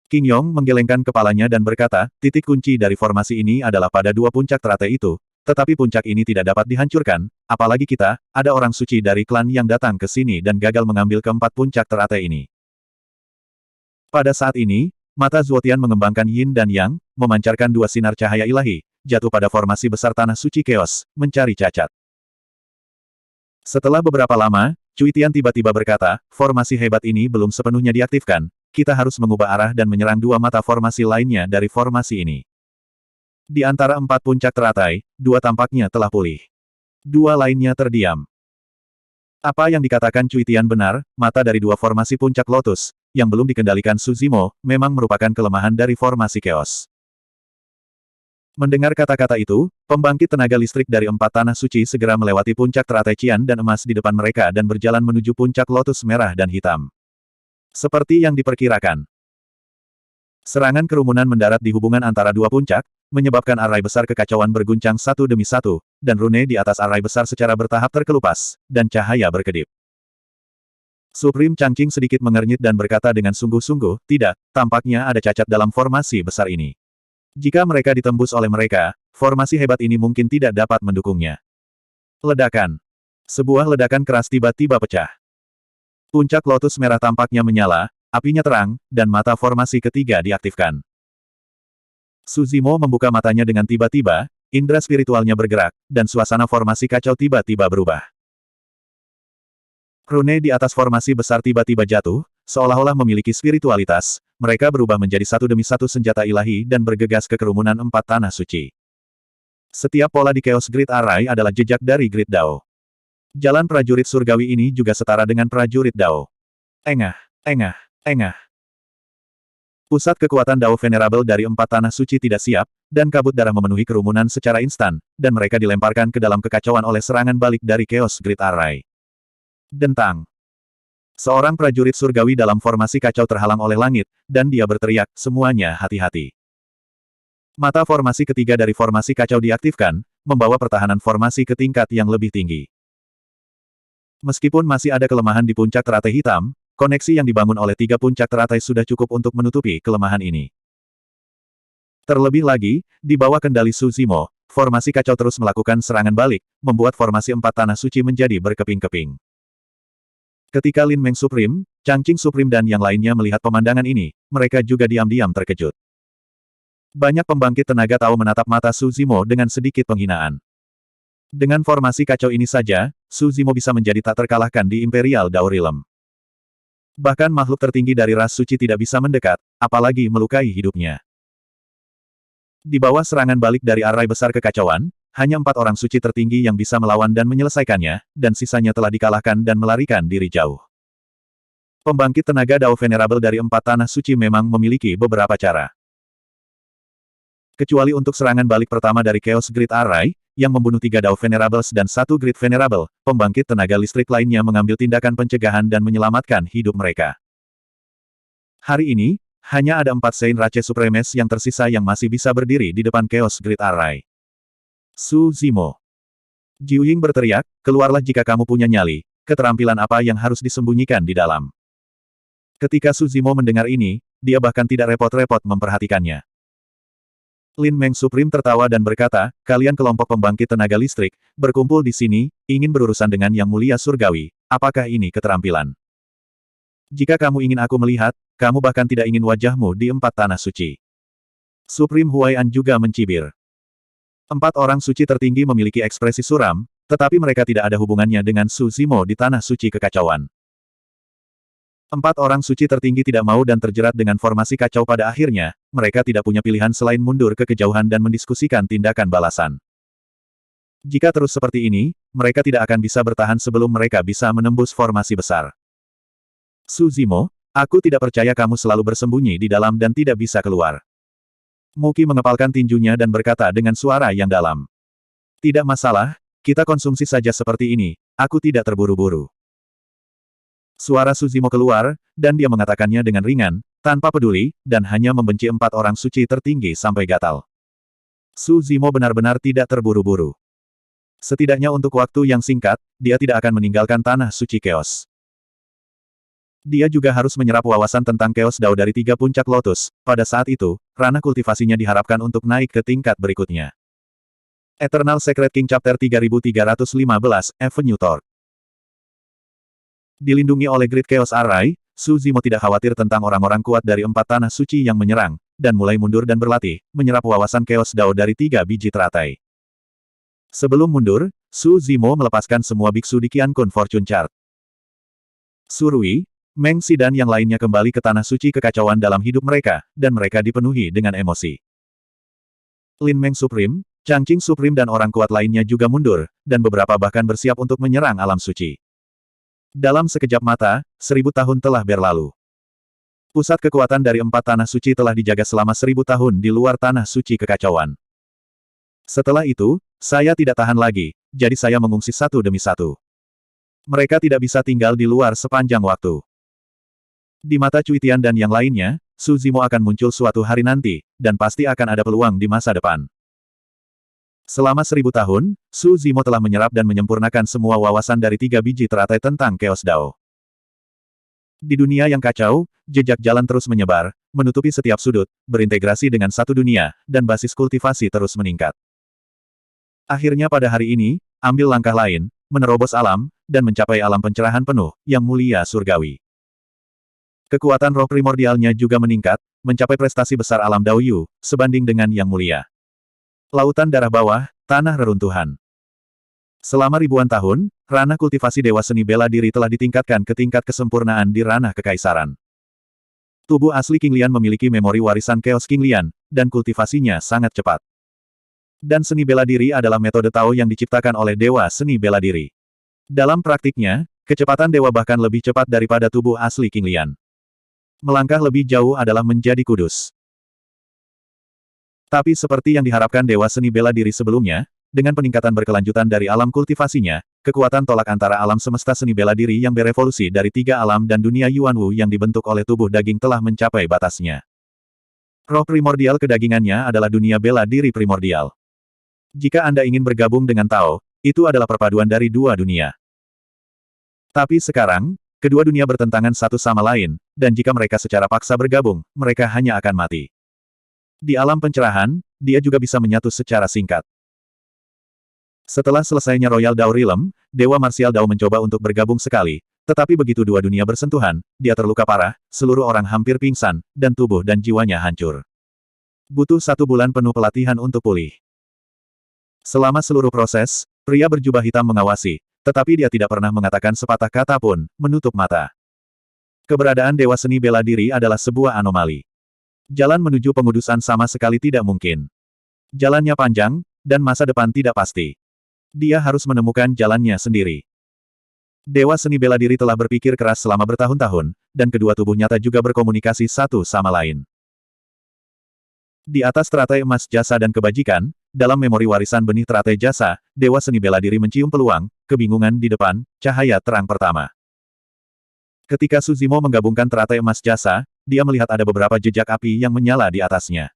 Qing Yong menggelengkan kepalanya dan berkata, titik kunci dari formasi ini adalah pada 2 puncak teratai itu, tetapi puncak ini tidak dapat dihancurkan, apalagi kita, ada orang suci dari klan yang datang ke sini dan gagal mengambil ke-4 puncak teratai ini. Pada saat ini, mata Zuotian mengembangkan yin dan yang, memancarkan 2 sinar cahaya ilahi, jatuh pada formasi besar tanah suci chaos, mencari cacat. Setelah beberapa lama, Cui Tian tiba-tiba berkata, formasi hebat ini belum sepenuhnya diaktifkan, kita harus mengubah arah dan menyerang 2 mata formasi lainnya dari formasi ini. Di antara 4 puncak teratai, 2 tampaknya telah pulih. 2 lainnya terdiam. Apa yang dikatakan Cui Tian benar, mata dari 2 formasi puncak lotus, yang belum dikendalikan Su Zimo, memang merupakan kelemahan dari formasi chaos. Mendengar kata-kata itu, pembangkit tenaga listrik dari 4 tanah suci segera melewati puncak teratai Qian dan emas di depan mereka dan berjalan menuju puncak lotus merah dan hitam. Seperti yang diperkirakan. Serangan kerumunan mendarat di hubungan antara 2 puncak, menyebabkan arai besar kekacauan berguncang satu demi satu, dan rune di atas arai besar secara bertahap terkelupas, dan cahaya berkedip. Supreme Changqing sedikit mengernyit dan berkata dengan sungguh-sungguh, tidak, tampaknya ada cacat dalam formasi besar ini. Jika mereka ditembus oleh mereka, formasi hebat ini mungkin tidak dapat mendukungnya. Ledakan. Sebuah ledakan keras tiba-tiba pecah. Puncak lotus merah tampaknya menyala, apinya terang, dan mata formasi ketiga diaktifkan. Su Zimo membuka matanya dengan tiba-tiba, indera spiritualnya bergerak, dan suasana formasi kacau tiba-tiba berubah. Rune di atas formasi besar tiba-tiba jatuh, seolah-olah memiliki spiritualitas, mereka berubah menjadi satu demi satu senjata ilahi dan bergegas ke kerumunan 4 tanah suci. Setiap pola di Chaos Grid Array adalah jejak dari Grid Dao. Jalan prajurit surgawi ini juga setara dengan prajurit Dao. Engah, engah, engah. Pusat kekuatan Dao Venerable dari 4 tanah suci tidak siap, dan kabut darah memenuhi kerumunan secara instan, dan mereka dilemparkan ke dalam kekacauan oleh serangan balik dari Chaos Grid Array. Dentang. Seorang prajurit surgawi dalam formasi kacau terhalang oleh langit, dan dia berteriak, semuanya hati-hati. Mata formasi ketiga dari formasi kacau diaktifkan, membawa pertahanan formasi ke tingkat yang lebih tinggi. Meskipun masih ada kelemahan di puncak teratai hitam, koneksi yang dibangun oleh 3 puncak teratai sudah cukup untuk menutupi kelemahan ini. Terlebih lagi, di bawah kendali Su Zimo, formasi kacau terus melakukan serangan balik, membuat formasi 4 tanah suci menjadi berkeping-keping. Ketika Lin Meng Supreme, Changqing Supreme dan yang lainnya melihat pemandangan ini, mereka juga diam-diam terkejut. Banyak pembangkit tenaga tahu menatap mata Su Zimo dengan sedikit penghinaan. Dengan formasi kacau ini saja, Su Zimo bisa menjadi tak terkalahkan di Imperial Dao Realm. Bahkan makhluk tertinggi dari ras suci tidak bisa mendekat, apalagi melukai hidupnya. Di bawah serangan balik dari arai besar kekacauan, hanya 4 orang suci tertinggi yang bisa melawan dan menyelesaikannya, dan sisanya telah dikalahkan dan melarikan diri jauh. Pembangkit tenaga Dao Venerable dari 4 tanah suci memang memiliki beberapa cara. Kecuali untuk serangan balik pertama dari Chaos Grid Array, yang membunuh 3 Dao Venerables dan 1 Grid Venerable, pembangkit tenaga listrik lainnya mengambil tindakan pencegahan dan menyelamatkan hidup mereka. Hari ini, hanya ada 4 Saint Rache Supremes yang tersisa yang masih bisa berdiri di depan Chaos Grid Array. Su Zimo. Jiu Ying berteriak, keluarlah jika kamu punya nyali, keterampilan apa yang harus disembunyikan di dalam. Ketika Su Zimo mendengar ini, dia bahkan tidak repot-repot memperhatikannya. Lin Meng Supreme tertawa dan berkata, kalian kelompok pembangkit tenaga listrik, berkumpul di sini, ingin berurusan dengan Yang Mulia Surgawi, apakah ini keterampilan? Jika kamu ingin aku melihat, kamu bahkan tidak ingin wajahmu di 4 tanah suci. Supreme Huai'an juga mencibir. 4 orang suci tertinggi memiliki ekspresi suram, tetapi mereka tidak ada hubungannya dengan Su Zimo di tanah suci kekacauan. 4 orang suci tertinggi tidak mau dan terjerat dengan formasi kacau pada akhirnya, mereka tidak punya pilihan selain mundur ke kejauhan dan mendiskusikan tindakan balasan. Jika terus seperti ini, mereka tidak akan bisa bertahan sebelum mereka bisa menembus formasi besar. Su Zimo, aku tidak percaya kamu selalu bersembunyi di dalam dan tidak bisa keluar. Muki mengepalkan tinjunya dan berkata dengan suara yang dalam. Tidak masalah, kita konsumsi saja seperti ini, aku tidak terburu-buru. Suara Su Zimo keluar, dan dia mengatakannya dengan ringan, tanpa peduli, dan hanya membenci 4 orang suci tertinggi sampai gatal. Su Zimo benar-benar tidak terburu-buru. Setidaknya untuk waktu yang singkat, dia tidak akan meninggalkan tanah suci Chaos. Dia juga harus menyerap wawasan tentang Chaos Dao dari 3 puncak lotus, pada saat itu, ranah kultivasinya diharapkan untuk naik ke tingkat berikutnya. Eternal Secret King Chapter 3315, Avenue Torque. Dilindungi oleh Grid Chaos Array, Su Zimo tidak khawatir tentang orang-orang kuat dari 4 tanah suci yang menyerang, dan mulai mundur dan berlatih, menyerap wawasan Chaos Dao dari 3 biji teratai. Sebelum mundur, Su Zimo melepaskan semua biksu di Qiankun Fortune Chart. Surui, Meng Si dan yang lainnya kembali ke tanah suci kekacauan dalam hidup mereka, dan mereka dipenuhi dengan emosi. Lin Meng Supreme, Changqing Supreme dan orang kuat lainnya juga mundur, dan beberapa bahkan bersiap untuk menyerang alam suci. Dalam sekejap mata, 1000 tahun telah berlalu. Pusat kekuatan dari 4 tanah suci telah dijaga selama 1000 tahun di luar tanah suci kekacauan. Setelah itu, saya tidak tahan lagi, jadi saya mengungsi satu demi satu. Mereka tidak bisa tinggal di luar sepanjang waktu. Di mata Cuitian dan yang lainnya, Su Zimo akan muncul suatu hari nanti, dan pasti akan ada peluang di masa depan. Selama 1000 tahun, Su Zimo telah menyerap dan menyempurnakan semua wawasan dari 3 biji teratai tentang Chaos Dao. Di dunia yang kacau, jejak jalan terus menyebar, menutupi setiap sudut, berintegrasi dengan satu dunia, dan basis kultivasi terus meningkat. Akhirnya pada hari ini, ambil langkah lain, menerobos alam, dan mencapai alam pencerahan penuh, yang mulia surgawi. Kekuatan roh primordialnya juga meningkat, mencapai prestasi besar alam Dao Yu, sebanding dengan yang mulia. Lautan darah bawah, tanah reruntuhan. Selama ribuan tahun, ranah kultivasi Dewa Seni Bela Diri telah ditingkatkan ke tingkat kesempurnaan di ranah kekaisaran. Tubuh asli King Lian memiliki memori warisan Chaos King Lian, dan kultivasinya sangat cepat. Dan seni bela diri adalah metode Tao yang diciptakan oleh Dewa Seni Bela Diri. Dalam praktiknya, kecepatan dewa bahkan lebih cepat daripada tubuh asli King Lian. Melangkah lebih jauh adalah menjadi kudus. Tapi seperti yang diharapkan Dewa Seni Bela Diri sebelumnya, dengan peningkatan berkelanjutan dari alam kultivasinya, kekuatan tolak antara alam semesta seni bela diri yang berevolusi dari tiga alam dan dunia Yuanwu yang dibentuk oleh tubuh daging telah mencapai batasnya. Roh primordial kedagingannya adalah dunia bela diri primordial. Jika Anda ingin bergabung dengan Tao, itu adalah perpaduan dari dua dunia. Tapi sekarang, kedua dunia bertentangan satu sama lain, dan jika mereka secara paksa bergabung, mereka hanya akan mati. Di alam pencerahan, dia juga bisa menyatu secara singkat. Setelah selesainya Royal Dao Realm, Dewa Marsial Dao mencoba untuk bergabung sekali, tetapi begitu dua dunia bersentuhan, dia terluka parah, seluruh orang hampir pingsan, dan tubuh dan jiwanya hancur. Butuh 1 bulan penuh pelatihan untuk pulih. Selama seluruh proses, pria berjubah hitam mengawasi, tetapi dia tidak pernah mengatakan sepatah kata pun, menutup mata. Keberadaan Dewa Seni Bela Diri adalah sebuah anomali. Jalan menuju pengudusan sama sekali tidak mungkin. Jalannya panjang, dan masa depan tidak pasti. Dia harus menemukan jalannya sendiri. Dewa Seni Bela Diri telah berpikir keras selama bertahun-tahun, dan kedua tubuh nyata juga berkomunikasi satu sama lain. Di atas teratai emas jasa dan kebajikan, dalam memori warisan benih teratai jasa, Dewa Seni Bela Diri mencium peluang, kebingungan di depan, cahaya terang pertama. Ketika Suzimo menggabungkan teratai emas jasa, dia melihat ada beberapa jejak api yang menyala di atasnya.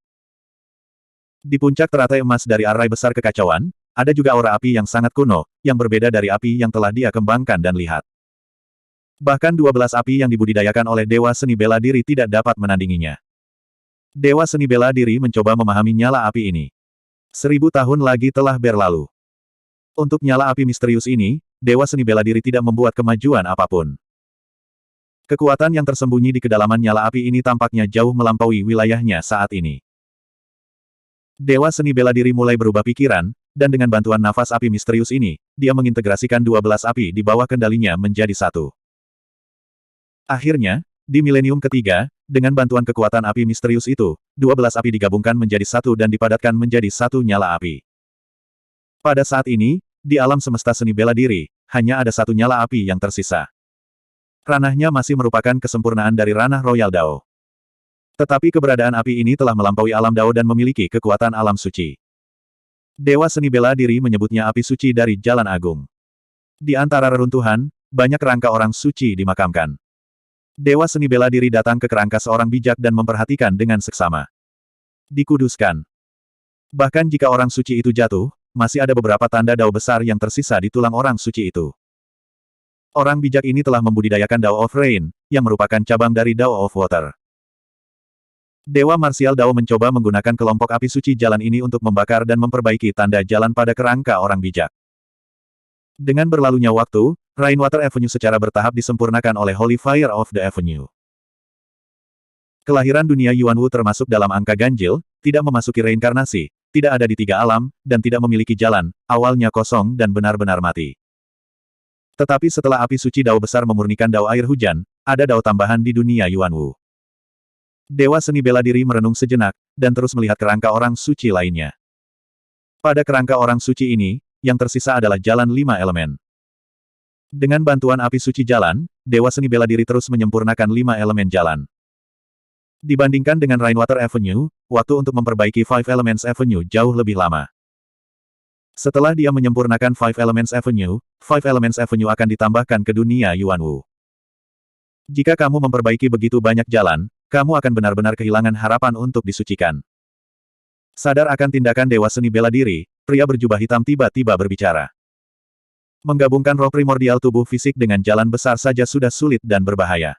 Di puncak teratai emas dari arai besar kekacauan, ada juga aura api yang sangat kuno, yang berbeda dari api yang telah dia kembangkan dan lihat. Bahkan 12 api yang dibudidayakan oleh Dewa Seni Bela Diri tidak dapat menandinginya. Dewa Seni Bela Diri mencoba memahami nyala api ini. 1000 tahun lagi telah berlalu. Untuk nyala api misterius ini, Dewa Seni Bela Diri tidak membuat kemajuan apapun. Kekuatan yang tersembunyi di kedalaman nyala api ini tampaknya jauh melampaui wilayahnya saat ini. Dewa Seni Bela Diri mulai berubah pikiran, dan dengan bantuan nafas api misterius ini, dia mengintegrasikan 12 api di bawah kendalinya menjadi satu. Akhirnya, di milenium ketiga, dengan bantuan kekuatan api misterius itu, 12 api digabungkan menjadi satu dan dipadatkan menjadi satu nyala api. Pada saat ini, di alam semesta seni bela diri, hanya ada satu nyala api yang tersisa. Ranahnya masih merupakan kesempurnaan dari ranah Royal Dao. Tetapi keberadaan api ini telah melampaui alam Dao dan memiliki kekuatan alam suci. Dewa Seni Bela Diri menyebutnya api suci dari Jalan Agung. Di antara reruntuhan, banyak kerangka orang suci dimakamkan. Dewa Seni Bela Diri datang ke kerangka seorang bijak dan memperhatikan dengan seksama. Dikuduskan. Bahkan jika orang suci itu jatuh, masih ada beberapa tanda Dao besar yang tersisa di tulang orang suci itu. Orang bijak ini telah membudidayakan Dao of Rain, yang merupakan cabang dari Dao of Water. Dewa Marsial Dao mencoba menggunakan kelompok api suci jalan ini untuk membakar dan memperbaiki tanda jalan pada kerangka orang bijak. Dengan berlalunya waktu, Rainwater Avenue secara bertahap disempurnakan oleh Holy Fire of the Avenue. Kelahiran dunia Yuanwu termasuk dalam angka ganjil, tidak memasuki reinkarnasi, tidak ada di tiga alam, dan tidak memiliki jalan, awalnya kosong dan benar-benar mati. Tetapi setelah api suci Dao besar memurnikan Dao air hujan, ada Dao tambahan di dunia Yuanwu. Dewa Seni Bela Diri merenung sejenak, dan terus melihat kerangka orang suci lainnya. Pada kerangka orang suci ini, yang tersisa adalah jalan 5 elemen. Dengan bantuan api suci jalan, Dewa Seni Bela Diri terus menyempurnakan 5 elemen jalan. Dibandingkan dengan Rainwater Avenue, waktu untuk memperbaiki Five Elements Avenue jauh lebih lama. Setelah dia menyempurnakan Five Elements Avenue akan ditambahkan ke dunia Yuanwu. Jika kamu memperbaiki begitu banyak jalan, kamu akan benar-benar kehilangan harapan untuk disucikan. Sadar akan tindakan Dewa Seni Bela Diri, pria berjubah hitam tiba-tiba berbicara. Menggabungkan roh primordial tubuh fisik dengan jalan besar saja sudah sulit dan berbahaya.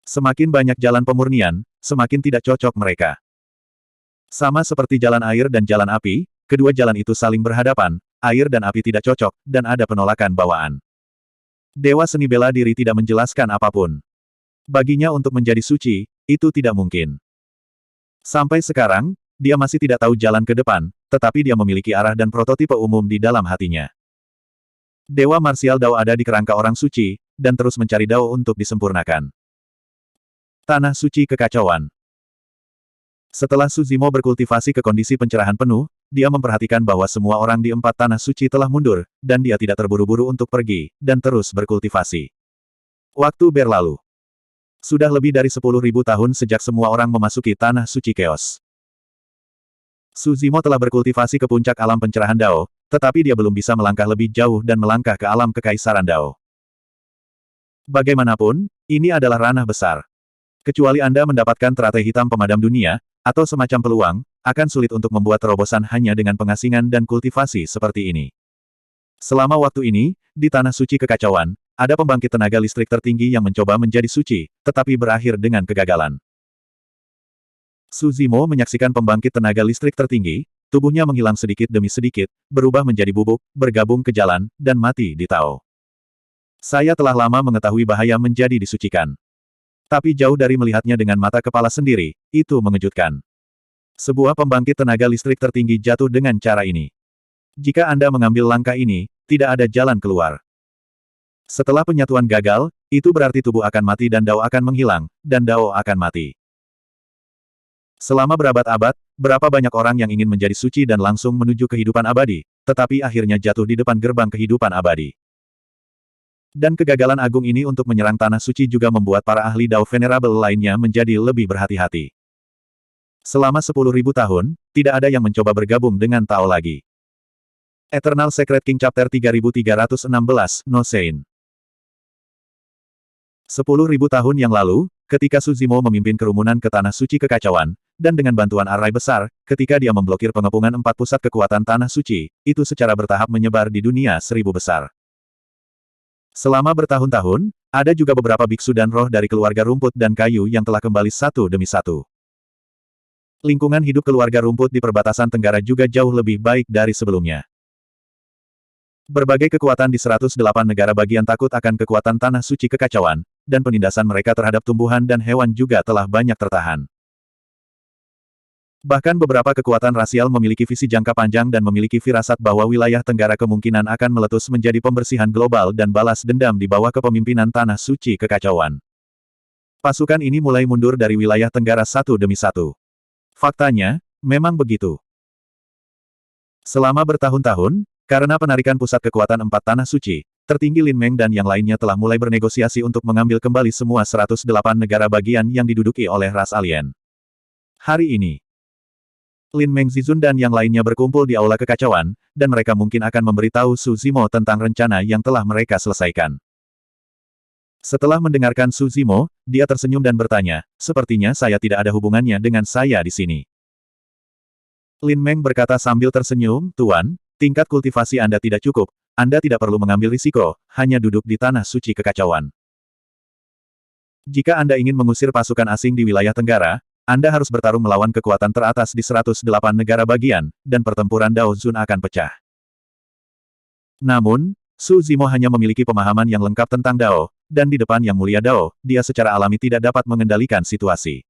Semakin banyak jalan pemurnian, semakin tidak cocok mereka. Sama seperti jalan air dan jalan api, kedua jalan itu saling berhadapan, air dan api tidak cocok, dan ada penolakan bawaan. Dewa Seni Bela Diri tidak menjelaskan apapun. Baginya untuk menjadi suci, itu tidak mungkin. Sampai sekarang, dia masih tidak tahu jalan ke depan, tetapi dia memiliki arah dan prototipe umum di dalam hatinya. Dewa Marsial Dao ada di kerangka orang suci, dan terus mencari Dao untuk disempurnakan. Tanah Suci Kekacauan. Setelah Suzimo berkultivasi ke kondisi pencerahan penuh, dia memperhatikan bahwa semua orang di 4 tanah suci telah mundur, dan dia tidak terburu-buru untuk pergi, dan terus berkultivasi. Waktu berlalu. Sudah lebih dari 10.000 tahun sejak semua orang memasuki tanah suci Chaos. Su Zimo telah berkultivasi ke puncak alam pencerahan Dao, tetapi dia belum bisa melangkah lebih jauh dan melangkah ke alam kekaisaran Dao. Bagaimanapun, ini adalah ranah besar. Kecuali Anda mendapatkan teratai hitam pemadam dunia, atau semacam peluang, akan sulit untuk membuat terobosan hanya dengan pengasingan dan kultivasi seperti ini. Selama waktu ini, di Tanah Suci Kekacauan, ada pembangkit tenaga listrik tertinggi yang mencoba menjadi suci, tetapi berakhir dengan kegagalan. Su Zimo menyaksikan pembangkit tenaga listrik tertinggi, tubuhnya menghilang sedikit demi sedikit, berubah menjadi bubuk, bergabung ke jalan, dan mati di Tao. Saya telah lama mengetahui bahaya menjadi disucikan. Tapi jauh dari melihatnya dengan mata kepala sendiri, itu mengejutkan. Sebuah pembangkit tenaga listrik tertinggi jatuh dengan cara ini. Jika Anda mengambil langkah ini, tidak ada jalan keluar. Setelah penyatuan gagal, itu berarti tubuh akan mati dan Dao akan menghilang, dan Dao akan mati. Selama berabad-abad, berapa banyak orang yang ingin menjadi suci dan langsung menuju kehidupan abadi, tetapi akhirnya jatuh di depan gerbang kehidupan abadi. Dan kegagalan agung ini untuk menyerang tanah suci juga membuat para ahli Dao Venerable lainnya menjadi lebih berhati-hati. Selama 10.000 tahun, tidak ada yang mencoba bergabung dengan Tao lagi. Eternal Secret King Chapter 3316, No Sein. 10.000 tahun yang lalu, ketika Su Zimo memimpin kerumunan ke Tanah Suci Kekacauan, dan dengan bantuan arai besar, ketika dia memblokir pengepungan 4 pusat kekuatan Tanah Suci, itu secara bertahap menyebar di dunia 1000 besar. Selama bertahun-tahun, ada juga beberapa biksu dan roh dari keluarga rumput dan kayu yang telah kembali satu demi satu. Lingkungan hidup keluarga rumput di perbatasan Tenggara juga jauh lebih baik dari sebelumnya. Berbagai kekuatan di 108 negara bagian takut akan kekuatan Tanah Suci Kekacauan, dan penindasan mereka terhadap tumbuhan dan hewan juga telah banyak tertahan. Bahkan beberapa kekuatan rasial memiliki visi jangka panjang dan memiliki firasat bahwa wilayah Tenggara kemungkinan akan meletus menjadi pembersihan global dan balas dendam di bawah kepemimpinan Tanah Suci Kekacauan. Pasukan ini mulai mundur dari wilayah Tenggara satu demi satu. Faktanya, memang begitu. Selama bertahun-tahun, karena penarikan pusat kekuatan 4 Tanah Suci, tertinggi Lin Meng dan yang lainnya telah mulai bernegosiasi untuk mengambil kembali semua 108 negara bagian yang diduduki oleh ras alien. Hari ini, Lin Meng Zizun dan yang lainnya berkumpul di Aula Kekacauan, dan mereka mungkin akan memberitahu Su Zimo tentang rencana yang telah mereka selesaikan. Setelah mendengarkan Su Zimo, dia tersenyum dan bertanya, sepertinya saya tidak ada hubungannya dengan saya di sini. Lin Meng berkata sambil tersenyum, Tuan, tingkat kultivasi Anda tidak cukup, Anda tidak perlu mengambil risiko, hanya duduk di Tanah Suci Kekacauan. Jika Anda ingin mengusir pasukan asing di wilayah Tenggara, Anda harus bertarung melawan kekuatan teratas di 108 negara bagian, dan pertempuran Dao Zun akan pecah. Namun, Su Zimo hanya memiliki pemahaman yang lengkap tentang Dao, dan di depan Yang Mulia Dao, dia secara alami tidak dapat mengendalikan situasi.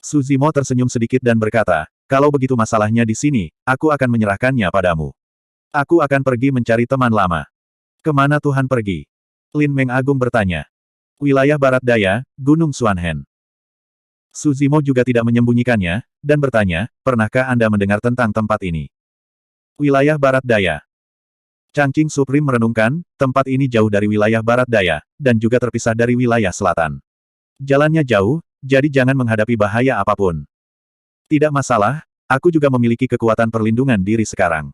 Su Zimo tersenyum sedikit dan berkata, kalau begitu masalahnya di sini, aku akan menyerahkannya padamu. Aku akan pergi mencari teman lama. Kemana Tuhan pergi? Lin Meng Agung bertanya. Wilayah Barat Daya, Gunung Xuanhen. Su Zimo juga tidak menyembunyikannya, dan bertanya, pernahkah Anda mendengar tentang tempat ini? Wilayah Barat Daya. Changqing Supreme merenungkan, tempat ini jauh dari wilayah Barat Daya, dan juga terpisah dari wilayah Selatan. Jalannya jauh, jadi jangan menghadapi bahaya apapun. Tidak masalah, aku juga memiliki kekuatan perlindungan diri sekarang.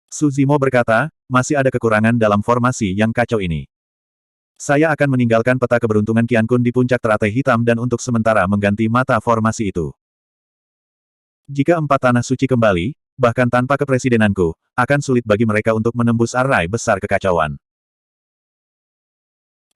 Su Zimo berkata, masih ada kekurangan dalam formasi yang kacau ini. Saya akan meninggalkan peta keberuntungan Qian Kun di puncak teratai hitam dan untuk sementara mengganti mata formasi itu. Jika 4 Tanah Suci kembali, bahkan tanpa kepresidenanku, akan sulit bagi mereka untuk menembus arai besar kekacauan.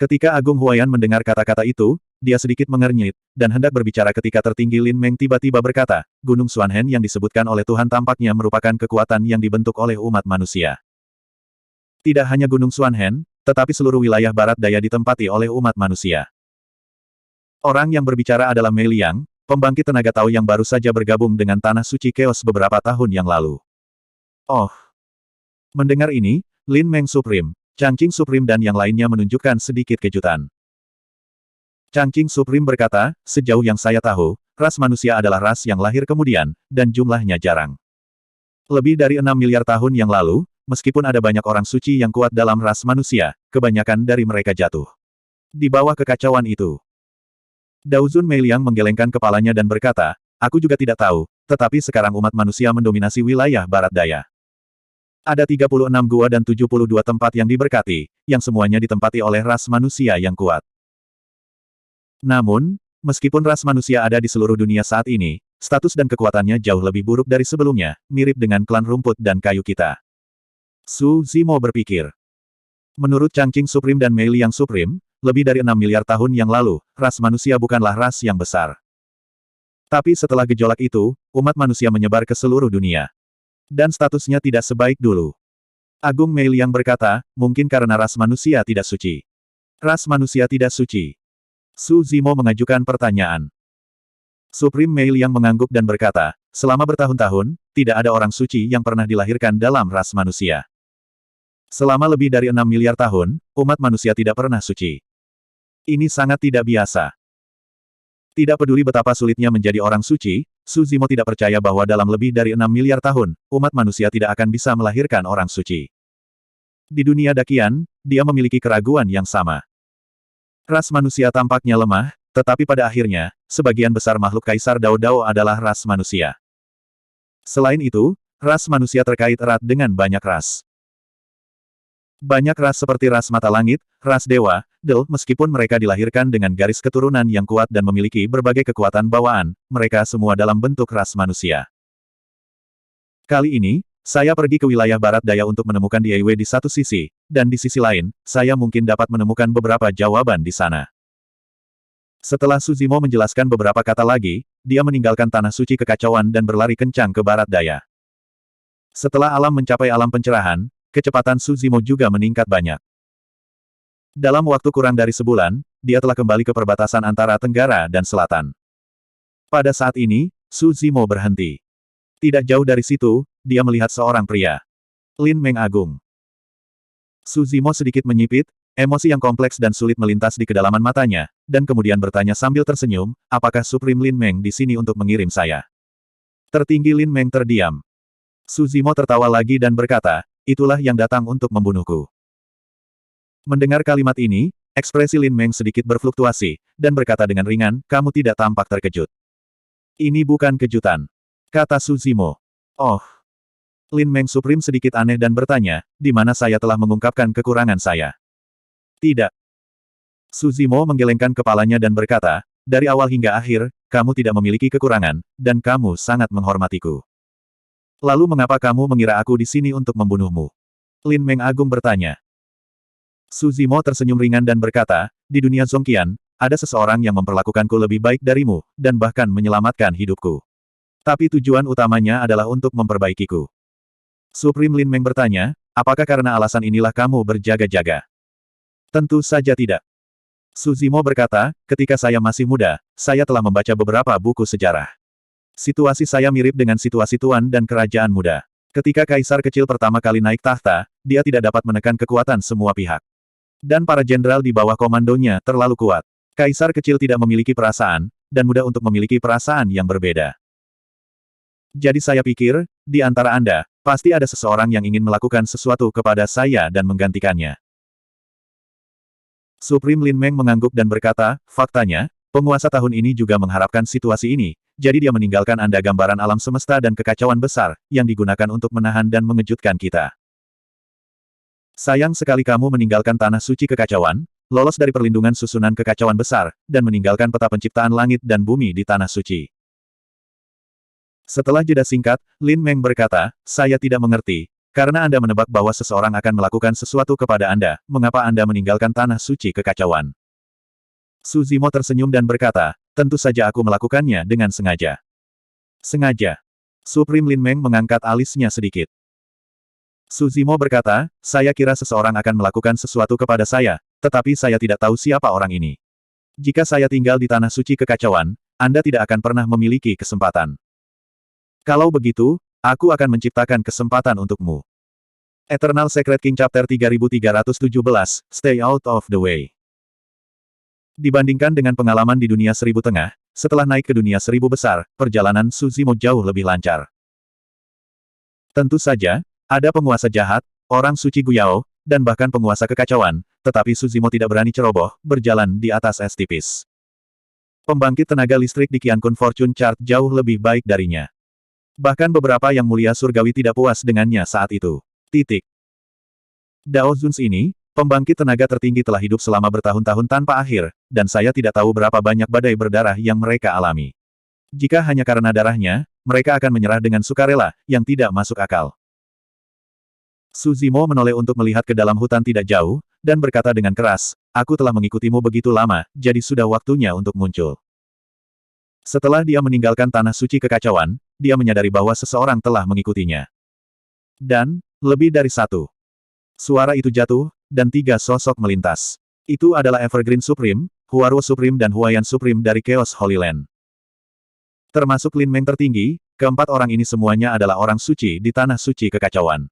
Ketika Agung Huayan mendengar kata-kata itu, dia sedikit mengernyit, dan hendak berbicara ketika tertinggi Lin Meng tiba-tiba berkata, Gunung Xuanhen yang disebutkan oleh Tuhan tampaknya merupakan kekuatan yang dibentuk oleh umat manusia. Tidak hanya Gunung Xuanhen, tetapi seluruh wilayah Barat Daya ditempati oleh umat manusia. Orang yang berbicara adalah Mei Liang, pembangkit tenaga Tao yang baru saja bergabung dengan Tanah Suci Chaos beberapa tahun yang lalu. Oh! Mendengar ini, Lin Meng Supreme, Changqing Supreme dan yang lainnya menunjukkan sedikit kejutan. Changqing Supreme berkata, sejauh yang saya tahu, ras manusia adalah ras yang lahir kemudian, dan jumlahnya jarang. Lebih dari 6 miliar tahun yang lalu, meskipun ada banyak orang suci yang kuat dalam ras manusia, kebanyakan dari mereka jatuh di bawah kekacauan itu. Daozun Meiliang menggelengkan kepalanya dan berkata, aku juga tidak tahu, tetapi sekarang umat manusia mendominasi wilayah barat daya. Ada 36 gua dan 72 tempat yang diberkati, yang semuanya ditempati oleh ras manusia yang kuat. Namun, meskipun ras manusia ada di seluruh dunia saat ini, status dan kekuatannya jauh lebih buruk dari sebelumnya, mirip dengan klan rumput dan kayu kita. Su Zimo berpikir. Menurut Changqing Supreme dan Mei Liang Supreme, lebih dari 6 miliar tahun yang lalu, ras manusia bukanlah ras yang besar. Tapi setelah gejolak itu, umat manusia menyebar ke seluruh dunia. Dan statusnya tidak sebaik dulu. Agung Mei Liang berkata, mungkin karena ras manusia tidak suci. Ras manusia tidak suci. Su Zimo mengajukan pertanyaan. Supreme Mei Liang mengangguk dan berkata, selama bertahun-tahun, tidak ada orang suci yang pernah dilahirkan dalam ras manusia. Selama lebih dari 6 miliar tahun, umat manusia tidak pernah suci. Ini sangat tidak biasa. Tidak peduli betapa sulitnya menjadi orang suci, Su Zimo tidak percaya bahwa dalam lebih dari 6 miliar tahun, umat manusia tidak akan bisa melahirkan orang suci. Di dunia dakian, dia memiliki keraguan yang sama. Ras manusia tampaknya lemah, tetapi pada akhirnya, sebagian besar makhluk Kaisar Dao Dao adalah ras manusia. Selain itu, ras manusia terkait erat dengan banyak ras. Banyak ras seperti ras mata langit, ras dewa, Del, meskipun mereka dilahirkan dengan garis keturunan yang kuat dan memiliki berbagai kekuatan bawaan, mereka semua dalam bentuk ras manusia. Kali ini, saya pergi ke wilayah barat daya untuk menemukan Diaiwe di satu sisi, dan di sisi lain, saya mungkin dapat menemukan beberapa jawaban di sana. Setelah Su Zimo menjelaskan beberapa kata lagi, dia meninggalkan tanah suci kekacauan dan berlari kencang ke barat daya. Setelah alam mencapai alam pencerahan, kecepatan Su Zimo juga meningkat banyak. Dalam waktu kurang dari sebulan, dia telah kembali ke perbatasan antara Tenggara dan Selatan. Pada saat ini, Su Zimo berhenti. Tidak jauh dari situ, dia melihat seorang pria. Lin Meng Agung. Su Zimo sedikit menyipit, emosi yang kompleks dan sulit melintas di kedalaman matanya, dan kemudian bertanya sambil tersenyum, apakah Supreme Lin Meng di sini untuk mengirim saya? Tertinggi Lin Meng terdiam. Su Zimo tertawa lagi dan berkata, itulah yang datang untuk membunuhku. Mendengar kalimat ini, ekspresi Lin Meng sedikit berfluktuasi, dan berkata dengan ringan, kamu tidak tampak terkejut. Ini bukan kejutan, kata Su Zimo. Oh. Lin Meng Supreme sedikit aneh dan bertanya, di mana saya telah mengungkapkan kekurangan saya? Tidak. Su Zimo menggelengkan kepalanya dan berkata, dari awal hingga akhir, kamu tidak memiliki kekurangan, dan kamu sangat menghormatiku. Lalu mengapa kamu mengira aku di sini untuk membunuhmu? Lin Meng Agung bertanya. Su Zimo tersenyum ringan dan berkata, di dunia Zongqian, ada seseorang yang memperlakukanku lebih baik darimu, dan bahkan menyelamatkan hidupku. Tapi tujuan utamanya adalah untuk memperbaikiku. Supreme Lin Meng bertanya, apakah karena alasan inilah kamu berjaga-jaga? Tentu saja tidak. Su Zimo berkata, ketika saya masih muda, saya telah membaca beberapa buku sejarah. Situasi saya mirip dengan situasi Tuan dan Kerajaan Muda. Ketika Kaisar kecil pertama kali naik tahta, dia tidak dapat menekan kekuatan semua pihak. Dan para jenderal di bawah komandonya terlalu kuat. Kaisar kecil tidak memiliki perasaan, dan mudah untuk memiliki perasaan yang berbeda. Jadi saya pikir, di antara Anda, pasti ada seseorang yang ingin melakukan sesuatu kepada saya dan menggantikannya. Supreme Lin Meng mengangguk dan berkata, faktanya, penguasa tahun ini juga mengharapkan situasi ini, jadi dia meninggalkan Anda gambaran alam semesta dan kekacauan besar, yang digunakan untuk menahan dan mengejutkan kita. Sayang sekali kamu meninggalkan tanah suci kekacauan, lolos dari perlindungan susunan kekacauan besar, dan meninggalkan peta penciptaan langit dan bumi di tanah suci. Setelah jeda singkat, Lin Meng berkata, saya tidak mengerti, karena Anda menebak bahwa seseorang akan melakukan sesuatu kepada Anda, mengapa Anda meninggalkan tanah suci kekacauan? Su Zimo tersenyum dan berkata, tentu saja aku melakukannya dengan sengaja. Sengaja. Supreme Lin Meng mengangkat alisnya sedikit. Su Zimo berkata, saya kira seseorang akan melakukan sesuatu kepada saya, tetapi saya tidak tahu siapa orang ini. Jika saya tinggal di tanah suci kekacauan, Anda tidak akan pernah memiliki kesempatan. Kalau begitu, aku akan menciptakan kesempatan untukmu. Eternal Secret King Chapter 3317, Stay Out of the Way. Dibandingkan dengan pengalaman di dunia seribu tengah, setelah naik ke dunia seribu besar, perjalanan Su Zimo jauh lebih lancar. Tentu saja, ada penguasa jahat, orang suci Guyao, dan bahkan penguasa kekacauan, tetapi Su Zimo tidak berani ceroboh, berjalan di atas es tipis. Pembangkit tenaga listrik di Qiankun Fortune Chart jauh lebih baik darinya. Bahkan beberapa yang mulia surgawi tidak puas dengannya saat itu. Titik. Dao Zuns ini, pembangkit tenaga tertinggi telah hidup selama bertahun-tahun tanpa akhir, dan saya tidak tahu berapa banyak badai berdarah yang mereka alami. Jika hanya karena darahnya, mereka akan menyerah dengan sukarela, yang tidak masuk akal. Su Zimo menoleh untuk melihat ke dalam hutan tidak jauh, dan berkata dengan keras, aku telah mengikutimu begitu lama, jadi sudah waktunya untuk muncul. Setelah dia meninggalkan tanah suci kekacauan, dia menyadari bahwa seseorang telah mengikutinya. Dan, lebih dari satu. Suara itu jatuh, dan tiga sosok melintas. Itu adalah Evergreen Supreme, Huarwo Supreme dan Huayan Supreme dari Chaos Holy Land. Termasuk Lin Meng tertinggi, keempat orang ini semuanya adalah orang suci di tanah suci kekacauan.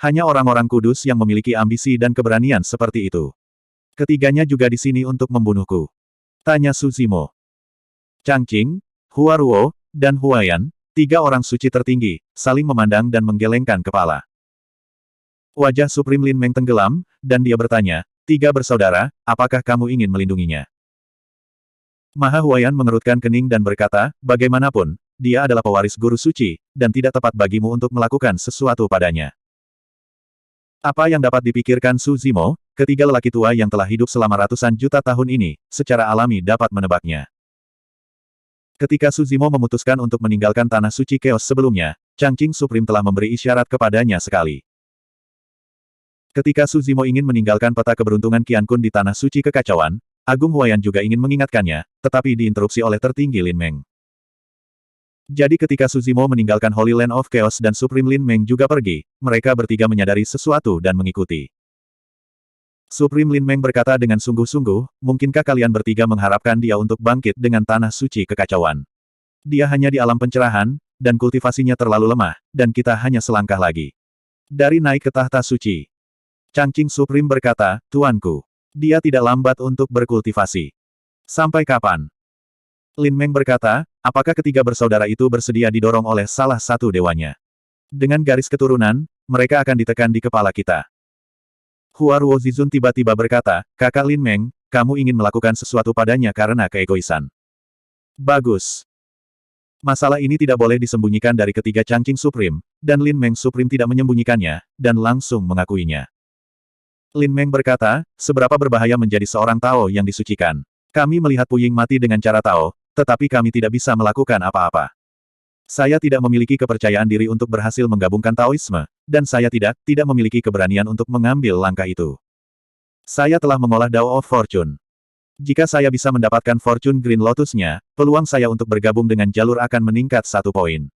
Hanya orang-orang kudus yang memiliki ambisi dan keberanian seperti itu. Ketiganya juga di sini untuk membunuhku. Tanya Su Zimo. Changqing, Huarwo, dan Huayan, tiga orang suci tertinggi, saling memandang dan menggelengkan kepala. Wajah Supreme Lin Meng tenggelam, dan dia bertanya, tiga bersaudara, apakah kamu ingin melindunginya? Maha Huayan mengerutkan kening dan berkata, bagaimanapun, dia adalah pewaris guru suci, dan tidak tepat bagimu untuk melakukan sesuatu padanya. Apa yang dapat dipikirkan Su Zimo, ketiga lelaki tua yang telah hidup selama ratusan juta tahun ini, secara alami dapat menebaknya. Ketika Su Zimo memutuskan untuk meninggalkan tanah suci Chaos sebelumnya, Changqing Supreme telah memberi isyarat kepadanya sekali. Ketika Su Zimo ingin meninggalkan peta keberuntungan Qiankun di tanah suci kekacauan, Agung Huayan juga ingin mengingatkannya, tetapi diinterupsi oleh tertinggi Lin Meng. Jadi ketika Su Zimo meninggalkan Holy Land of Chaos dan Supreme Lin Meng juga pergi, mereka bertiga menyadari sesuatu dan mengikuti. Supreme Lin Meng berkata dengan sungguh-sungguh, mungkinkah kalian bertiga mengharapkan dia untuk bangkit dengan tanah suci kekacauan? Dia hanya di alam pencerahan, dan kultivasinya terlalu lemah, dan kita hanya selangkah lagi dari naik ke tahta suci. Changqing Supreme berkata, Tuanku, dia tidak lambat untuk berkultivasi. Sampai kapan? Lin Meng berkata, apakah ketiga bersaudara itu bersedia didorong oleh salah satu dewanya? Dengan garis keturunan, mereka akan ditekan di kepala kita. Huarwo Zizun tiba-tiba berkata, kakak Lin Meng, kamu ingin melakukan sesuatu padanya karena keegoisan. Bagus. Masalah ini tidak boleh disembunyikan dari ketiga Changqing Supreme, dan Lin Meng Supreme tidak menyembunyikannya, dan langsung mengakuinya. Lin Meng berkata, seberapa berbahaya menjadi seorang Tao yang disucikan. Kami melihat Puying mati dengan cara Tao, tetapi kami tidak bisa melakukan apa-apa. Saya tidak memiliki kepercayaan diri untuk berhasil menggabungkan Taoisme, dan saya tidak memiliki keberanian untuk mengambil langkah itu. Saya telah mengolah Dao of Fortune. Jika saya bisa mendapatkan Fortune Green Lotus-nya, peluang saya untuk bergabung dengan jalur akan meningkat 1 poin.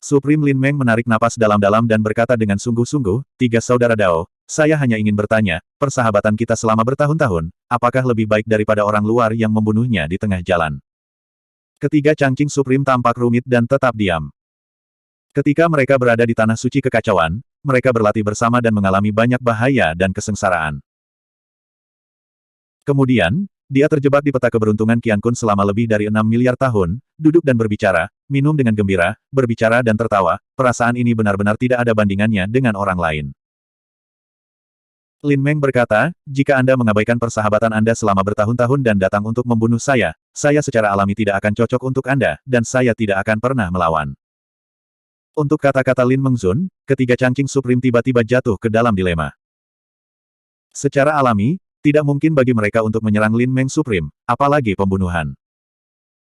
Supreme Lin Meng menarik napas dalam-dalam dan berkata dengan sungguh-sungguh, tiga saudara Dao, saya hanya ingin bertanya, persahabatan kita selama bertahun-tahun, apakah lebih baik daripada orang luar yang membunuhnya di tengah jalan? Ketiga Changqing Supreme tampak rumit dan tetap diam. Ketika mereka berada di tanah suci kekacauan, mereka berlatih bersama dan mengalami banyak bahaya dan kesengsaraan. Kemudian, dia terjebak di peta keberuntungan Qiankun selama lebih dari 6 miliar tahun, duduk dan berbicara, minum dengan gembira, berbicara dan tertawa, perasaan ini benar-benar tidak ada bandingannya dengan orang lain. Lin Meng berkata, jika Anda mengabaikan persahabatan Anda selama bertahun-tahun dan datang untuk membunuh saya secara alami tidak akan cocok untuk Anda, dan saya tidak akan pernah melawan. Untuk kata-kata Lin Mengzun, ketiga Changqing Supreme tiba-tiba jatuh ke dalam dilema. Secara alami, tidak mungkin bagi mereka untuk menyerang Lin Meng Supreme, apalagi pembunuhan.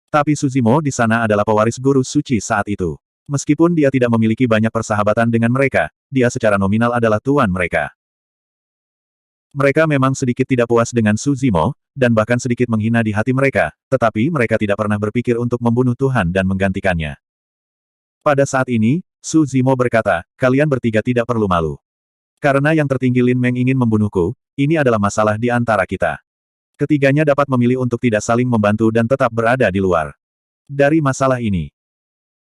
Tapi Su Zimo di sana adalah pewaris guru suci saat itu. Meskipun dia tidak memiliki banyak persahabatan dengan mereka, dia secara nominal adalah tuan mereka. Mereka memang sedikit tidak puas dengan Su Zimo, dan bahkan sedikit menghina di hati mereka, tetapi mereka tidak pernah berpikir untuk membunuh Tuhan dan menggantikannya. Pada saat ini, Su Zimo berkata, kalian bertiga tidak perlu malu. Karena yang tertinggi Lin Meng ingin membunuhku, ini adalah masalah di antara kita. Ketiganya dapat memilih untuk tidak saling membantu dan tetap berada di luar dari masalah ini.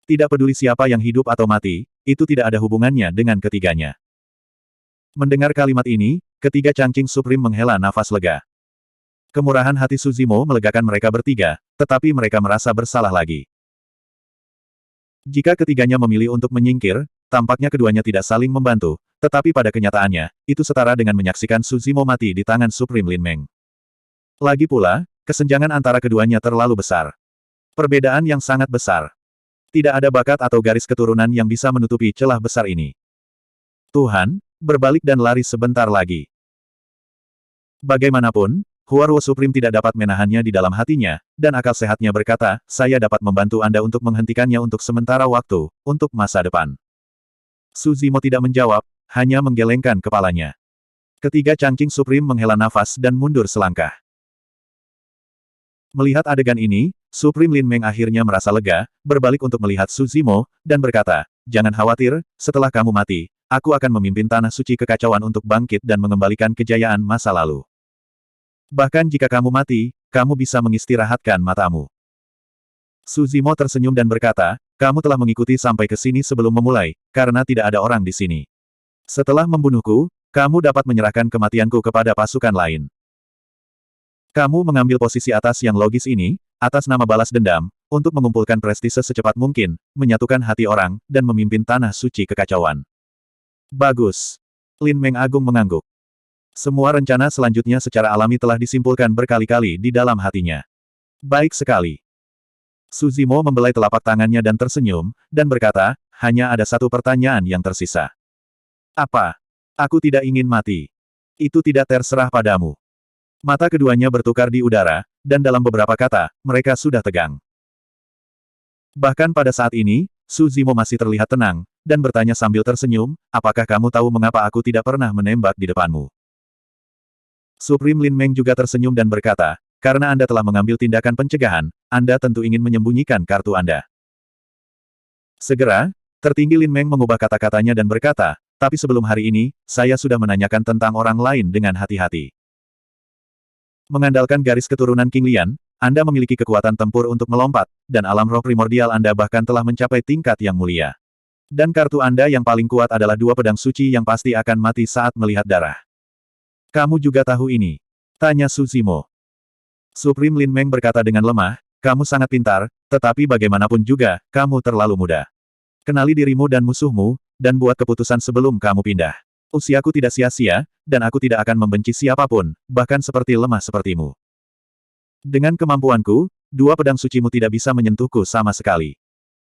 Tidak peduli siapa yang hidup atau mati, itu tidak ada hubungannya dengan ketiganya. Mendengar kalimat ini, ketiga Changqing Supreme menghela nafas lega. Kemurahan hati Su Zimo melegakan mereka bertiga, tetapi mereka merasa bersalah lagi. Jika ketiganya memilih untuk menyingkir, tampaknya keduanya tidak saling membantu, tetapi pada kenyataannya, itu setara dengan menyaksikan Su Zimo mati di tangan Supreme Lin Meng. Lagi pula, Kesenjangan antara keduanya terlalu besar. Perbedaan yang sangat besar. Tidak ada bakat atau garis keturunan yang bisa menutupi celah besar ini. Tuhan, berbalik dan lari sebentar lagi. Bagaimanapun, Huarwo Supreme tidak dapat menahannya di dalam hatinya, dan akal sehatnya berkata, saya dapat membantu Anda untuk menghentikannya untuk sementara waktu, untuk masa depan. Su Zimo tidak menjawab, hanya menggelengkan kepalanya. Ketiga Changqing Supreme menghela nafas dan mundur selangkah. Melihat adegan ini, Supreme Lin Meng akhirnya merasa lega, berbalik untuk melihat Su Zimo, dan berkata, jangan khawatir, setelah kamu mati, aku akan memimpin tanah suci kekacauan untuk bangkit dan mengembalikan kejayaan masa lalu. Bahkan jika kamu mati, kamu bisa mengistirahatkan matamu. Su Zimo tersenyum dan berkata, kamu telah mengikuti sampai ke sini sebelum memulai, karena tidak ada orang di sini. Setelah membunuhku, kamu dapat menyerahkan kematianku kepada pasukan lain. Kamu mengambil posisi atas yang logis ini, atas nama balas dendam, untuk mengumpulkan prestise secepat mungkin, menyatukan hati orang, dan memimpin tanah suci kekacauan. Bagus. Lin Meng Agung mengangguk. Semua rencana selanjutnya secara alami telah disimpulkan berkali-kali di dalam hatinya. Baik sekali. Su Zimo membelai telapak tangannya dan tersenyum, dan berkata, hanya ada satu pertanyaan yang tersisa. Apa? Aku tidak ingin mati. Itu tidak terserah padamu. Mata keduanya bertukar di udara, dan dalam beberapa kata, mereka sudah tegang. Bahkan pada saat ini, Su Zimo masih terlihat tenang, dan bertanya sambil tersenyum, apakah kamu tahu mengapa aku tidak pernah menembak di depanmu? Supreme Lin Meng juga tersenyum dan berkata, karena Anda telah mengambil tindakan pencegahan, Anda tentu ingin menyembunyikan kartu Anda. Segera, tertinggi Lin Meng mengubah kata-katanya dan berkata, tapi sebelum hari ini, saya sudah menanyakan tentang orang lain dengan hati-hati. Mengandalkan garis keturunan King Lian, Anda memiliki kekuatan tempur untuk melompat, dan alam roh primordial Anda bahkan telah mencapai tingkat yang mulia. Dan kartu Anda yang paling kuat adalah dua pedang suci yang pasti akan mati saat melihat darah. Kamu juga tahu ini? Tanya Su Zimo. Supreme Lin Meng berkata dengan lemah, kamu sangat pintar, tetapi bagaimanapun juga, kamu terlalu muda. Kenali dirimu dan musuhmu, dan buat keputusan sebelum kamu pindah. Usiaku tidak sia-sia, dan aku tidak akan membenci siapapun, bahkan seperti lemah sepertimu. Dengan kemampuanku, dua pedang sucimu tidak bisa menyentuhku sama sekali.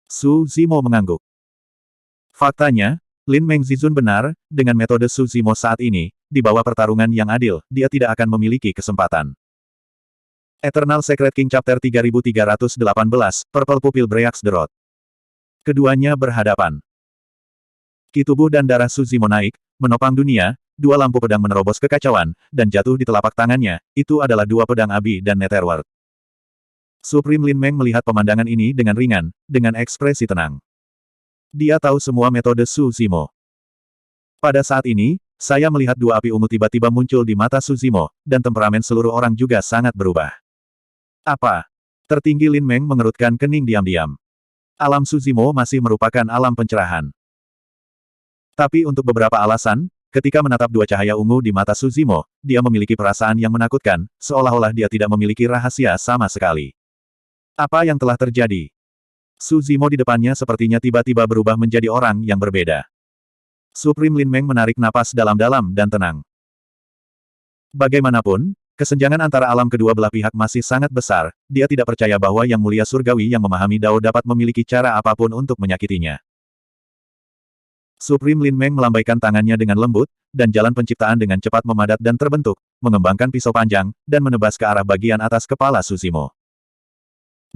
Su Zimo mengangguk. Faktanya, Lin Meng Zizun benar, dengan metode Su Zimo saat ini, di bawah pertarungan yang adil, dia tidak akan memiliki kesempatan. Eternal Secret King Chapter 3318, Purple Pupil Breaks the Road. Keduanya berhadapan. Ki tubuh dan darah Su Zimo naik, menopang dunia, dua lampu pedang menerobos kekacauan, dan jatuh di telapak tangannya, itu adalah dua pedang Abi dan Netherworld. Supreme Lin Meng melihat pemandangan ini dengan ringan, dengan ekspresi tenang. Dia tahu semua metode Su Zimo. Pada saat ini, saya melihat dua api ungu tiba-tiba muncul di mata Su Zimo, dan temperamen seluruh orang juga sangat berubah. Apa? Tertinggi Lin Meng mengerutkan kening diam-diam. Alam Su Zimo masih merupakan alam pencerahan. Tapi untuk beberapa alasan, ketika menatap dua cahaya ungu di mata Su Zimo, dia memiliki perasaan yang menakutkan, seolah-olah dia tidak memiliki rahasia sama sekali. Apa yang telah terjadi? Su Zimo di depannya sepertinya tiba-tiba berubah menjadi orang yang berbeda. Supreme Lin Meng menarik napas dalam-dalam dan tenang. Bagaimanapun, kesenjangan antara alam kedua belah pihak masih sangat besar, dia tidak percaya bahwa Yang Mulia Surgawi yang memahami Dao dapat memiliki cara apapun untuk menyakitinya. Supreme Lin Meng melambaikan tangannya dengan lembut, dan jalan penciptaan dengan cepat memadat dan terbentuk, mengembangkan pisau panjang, dan menebas ke arah bagian atas kepala Su Zimo.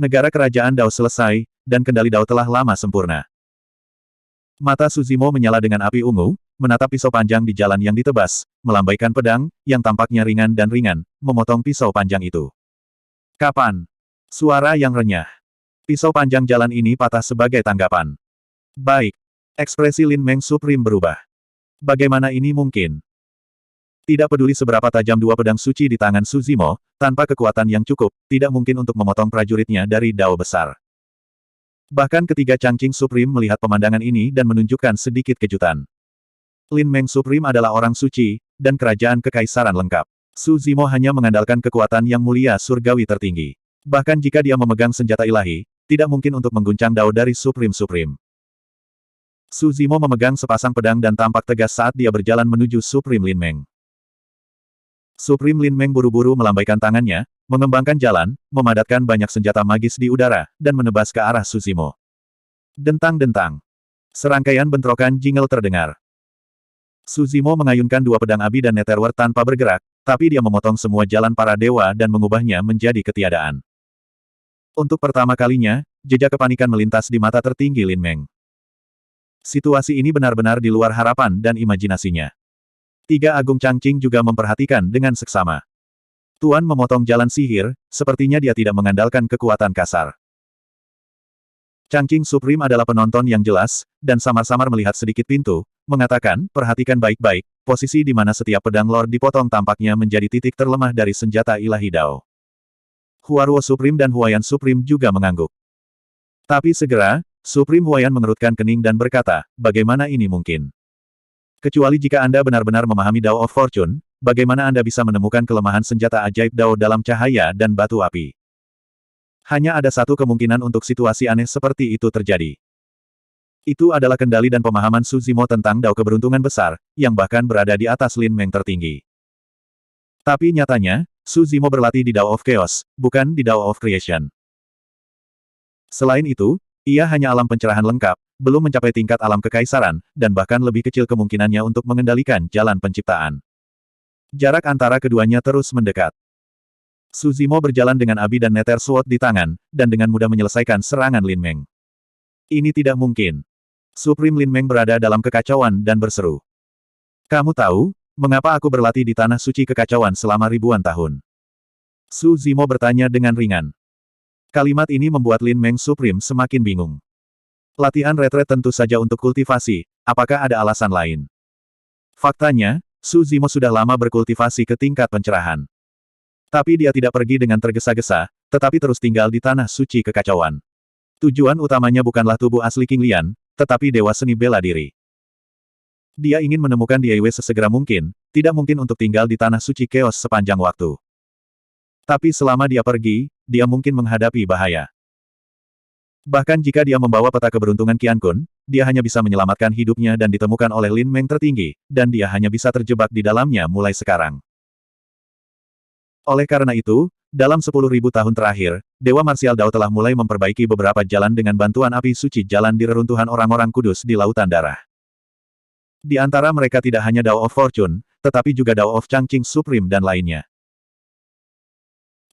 Negara kerajaan Dao selesai, dan kendali Dao telah lama sempurna. Mata Su Zimo menyala dengan api ungu, menatap pisau panjang di jalan yang ditebas, melambaikan pedang, yang tampaknya ringan dan ringan, memotong pisau panjang itu. Kapan? Suara yang renyah. Pisau panjang jalan ini patah sebagai tanggapan. Baik. Ekspresi Lin Meng Supreme berubah. Bagaimana ini mungkin? Tidak peduli seberapa tajam dua pedang suci di tangan Su Zimo, tanpa kekuatan yang cukup, tidak mungkin untuk memotong prajuritnya dari Dao besar. Bahkan ketiga Changqing Supreme melihat pemandangan ini dan menunjukkan sedikit kejutan. Lin Meng Supreme adalah orang suci, dan kerajaan kekaisaran lengkap. Su Zimo hanya mengandalkan kekuatan yang mulia surgawi tertinggi. Bahkan jika dia memegang senjata ilahi, tidak mungkin untuk mengguncang Dao dari Supreme. Su Zimo memegang sepasang pedang dan tampak tegas saat dia berjalan menuju Supreme Lin Meng. Supreme Lin Meng buru-buru melambaikan tangannya, mengembangkan jalan, memadatkan banyak senjata magis di udara, dan menebas ke arah Su Zimo. Dentang-dentang. Serangkaian bentrokan jingle terdengar. Su Zimo mengayunkan dua pedang api dan Netherworld tanpa bergerak, tapi dia memotong semua jalan para dewa dan mengubahnya menjadi ketiadaan. Untuk pertama kalinya, jejak kepanikan melintas di mata tertinggi Lin Meng. Situasi ini benar-benar di luar harapan dan imajinasinya. Tiga Agung Changqing juga memperhatikan dengan seksama. Tuan memotong jalan sihir, sepertinya dia tidak mengandalkan kekuatan kasar. Changqing Supreme adalah penonton yang jelas, dan samar-samar melihat sedikit pintu, mengatakan, perhatikan baik-baik, posisi di mana setiap pedang Lord dipotong tampaknya menjadi titik terlemah dari senjata ilahi Dao. Huarwo Supreme dan Huayan Supreme juga mengangguk. Tapi segera, Supreme Huayan mengerutkan kening dan berkata, bagaimana ini mungkin? Kecuali jika Anda benar-benar memahami Dao of Fortune, bagaimana Anda bisa menemukan kelemahan senjata ajaib Dao dalam cahaya dan batu api? Hanya ada satu kemungkinan untuk situasi aneh seperti itu terjadi. Itu adalah kendali dan pemahaman Su Zimo tentang Dao keberuntungan besar, yang bahkan berada di atas Lin Meng tertinggi. Tapi nyatanya, Su Zimo berlatih di Dao of Chaos, bukan di Dao of Creation. Selain itu, ia hanya alam pencerahan lengkap, belum mencapai tingkat alam kekaisaran, dan bahkan lebih kecil kemungkinannya untuk mengendalikan jalan penciptaan. Jarak antara keduanya terus mendekat. Su Zimo berjalan dengan Abi dan Nether Sword di tangan, dan dengan mudah menyelesaikan serangan Lin Meng. Ini tidak mungkin. Supreme Lin Meng berada dalam kekacauan dan berseru. Kamu tahu, mengapa aku berlatih di tanah suci kekacauan selama ribuan tahun? Su Zimo bertanya dengan ringan. Kalimat ini membuat Lin Meng Supreme semakin bingung. Latihan retret tentu saja untuk kultivasi, apakah ada alasan lain? Faktanya, Su Zimo sudah lama berkultivasi ke tingkat pencerahan. Tapi dia tidak pergi dengan tergesa-gesa, tetapi terus tinggal di tanah suci kekacauan. Tujuan utamanya bukanlah tubuh asli King Lian, tetapi dewa seni bela diri. Dia ingin menemukan Diewe sesegera mungkin, tidak mungkin untuk tinggal di tanah suci Chaos sepanjang waktu. Tapi selama dia pergi, dia mungkin menghadapi bahaya. Bahkan jika dia membawa peta keberuntungan Qian Kun, dia hanya bisa menyelamatkan hidupnya dan ditemukan oleh Lin Meng tertinggi, dan dia hanya bisa terjebak di dalamnya mulai sekarang. Oleh karena itu, dalam 10.000 tahun terakhir, Dewa Marsial Dao telah mulai memperbaiki beberapa jalan dengan bantuan api suci jalan di reruntuhan orang-orang kudus di Lautan Darah. Di antara mereka tidak hanya Dao of Fortune, tetapi juga Dao of Changqing Supreme dan lainnya.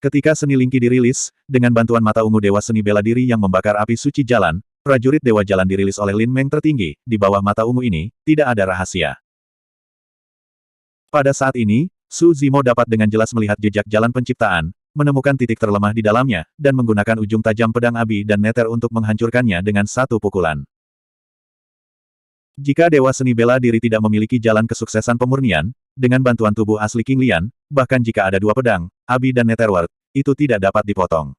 Ketika seni Lingqi dirilis, dengan bantuan mata ungu Dewa Seni Bela Diri yang membakar api suci jalan, prajurit Dewa Jalan dirilis oleh Lin Meng tertinggi, di bawah mata ungu ini, tidak ada rahasia. Pada saat ini, Su Zimo dapat dengan jelas melihat jejak jalan penciptaan, menemukan titik terlemah di dalamnya, dan menggunakan ujung tajam pedang Abi dan Nether untuk menghancurkannya dengan satu pukulan. Jika Dewa Seni Bela Diri tidak memiliki jalan kesuksesan pemurnian, dengan bantuan tubuh asli King Lian, bahkan jika ada dua pedang, Abi dan Netherworld, itu tidak dapat dipotong.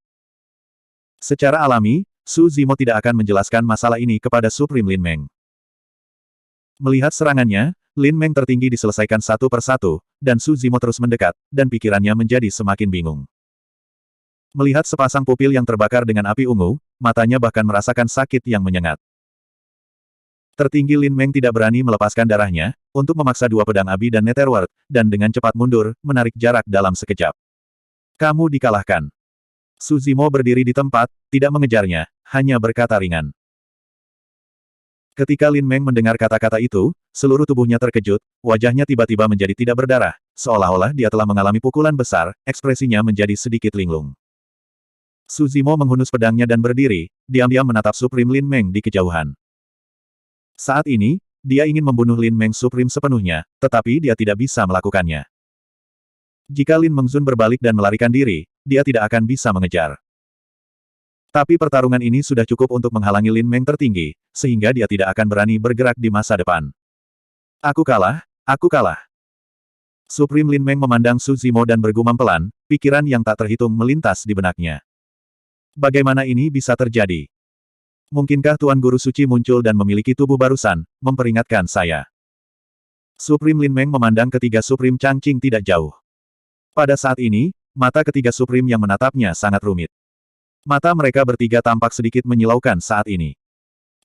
Secara alami, Su Zimo tidak akan menjelaskan masalah ini kepada Supreme Lin Meng. Melihat serangannya, Lin Meng tertinggi diselesaikan satu persatu, dan Su Zimo terus mendekat, dan pikirannya menjadi semakin bingung. Melihat sepasang pupil yang terbakar dengan api ungu, matanya bahkan merasakan sakit yang menyengat. Tertinggi Lin Meng tidak berani melepaskan darahnya, untuk memaksa dua pedang Abi dan Netherworld, dan dengan cepat mundur, menarik jarak dalam sekejap. Kamu dikalahkan. Su Zimo berdiri di tempat, tidak mengejarnya, hanya berkata ringan. Ketika Lin Meng mendengar kata-kata itu, seluruh tubuhnya terkejut, wajahnya tiba-tiba menjadi tidak berdarah, seolah-olah dia telah mengalami pukulan besar, ekspresinya menjadi sedikit linglung. Su Zimo menghunus pedangnya dan berdiri, diam-diam menatap Supreme Lin Meng di kejauhan. Saat ini, dia ingin membunuh Lin Meng Supreme sepenuhnya, tetapi dia tidak bisa melakukannya. Jika Lin Mengzun berbalik dan melarikan diri, dia tidak akan bisa mengejar. Tapi pertarungan ini sudah cukup untuk menghalangi Lin Meng tertinggi, sehingga dia tidak akan berani bergerak di masa depan. Aku kalah, aku kalah. Supreme Lin Meng memandang Su Zimo dan bergumam pelan, pikiran yang tak terhitung melintas di benaknya. Bagaimana ini bisa terjadi? Mungkinkah Tuan Guru Suci muncul dan memiliki tubuh barusan, memperingatkan saya? Supreme Lin Meng memandang ketiga Supreme Changqing tidak jauh. Pada saat ini, mata ketiga Supreme yang menatapnya sangat rumit. Mata mereka bertiga tampak sedikit menyilaukan saat ini.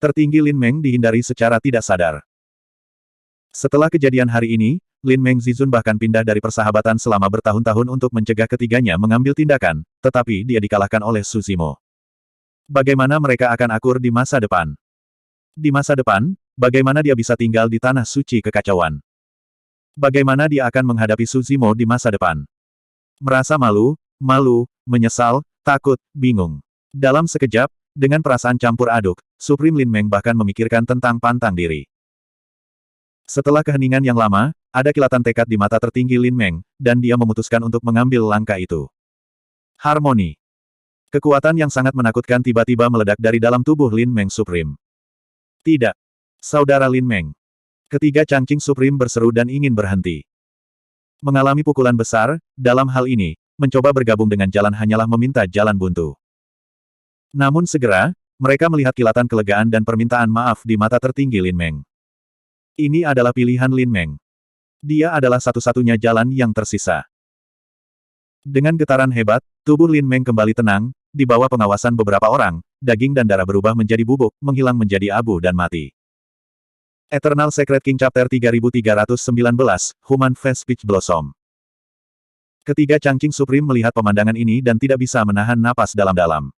Tertinggi Lin Meng dihindari secara tidak sadar. Setelah kejadian hari ini, Lin Meng Zizun bahkan pindah dari persahabatan selama bertahun-tahun untuk mencegah ketiganya mengambil tindakan, tetapi dia dikalahkan oleh Su Zimo. Bagaimana mereka akan akur di masa depan? Di masa depan, bagaimana dia bisa tinggal di tanah suci kekacauan? Bagaimana dia akan menghadapi Su Zimo di masa depan? Merasa malu, menyesal, takut, bingung. Dalam sekejap, dengan perasaan campur aduk, Supreme Lin Meng bahkan memikirkan tentang pantang diri. Setelah keheningan yang lama, ada kilatan tekad di mata tertinggi Lin Meng, dan dia memutuskan untuk mengambil langkah itu. Harmoni. Kekuatan yang sangat menakutkan tiba-tiba meledak dari dalam tubuh Lin Meng Supreme. Tidak. Saudara Lin Meng. Ketiga Changqing Supreme berseru dan ingin berhenti. Mengalami pukulan besar, dalam hal ini, mencoba bergabung dengan jalan hanyalah meminta jalan buntu. Namun segera, mereka melihat kilatan kelegaan dan permintaan maaf di mata tertinggi Lin Meng. Ini adalah pilihan Lin Meng. Dia adalah satu-satunya jalan yang tersisa. Dengan getaran hebat, tubuh Lin Meng kembali tenang, di bawah pengawasan beberapa orang, daging dan darah berubah menjadi bubuk, menghilang menjadi abu dan mati. Eternal Secret King Chapter 3319, Human Face Peach Blossom. Ketiga Changqing Supreme melihat pemandangan ini dan tidak bisa menahan napas dalam-dalam.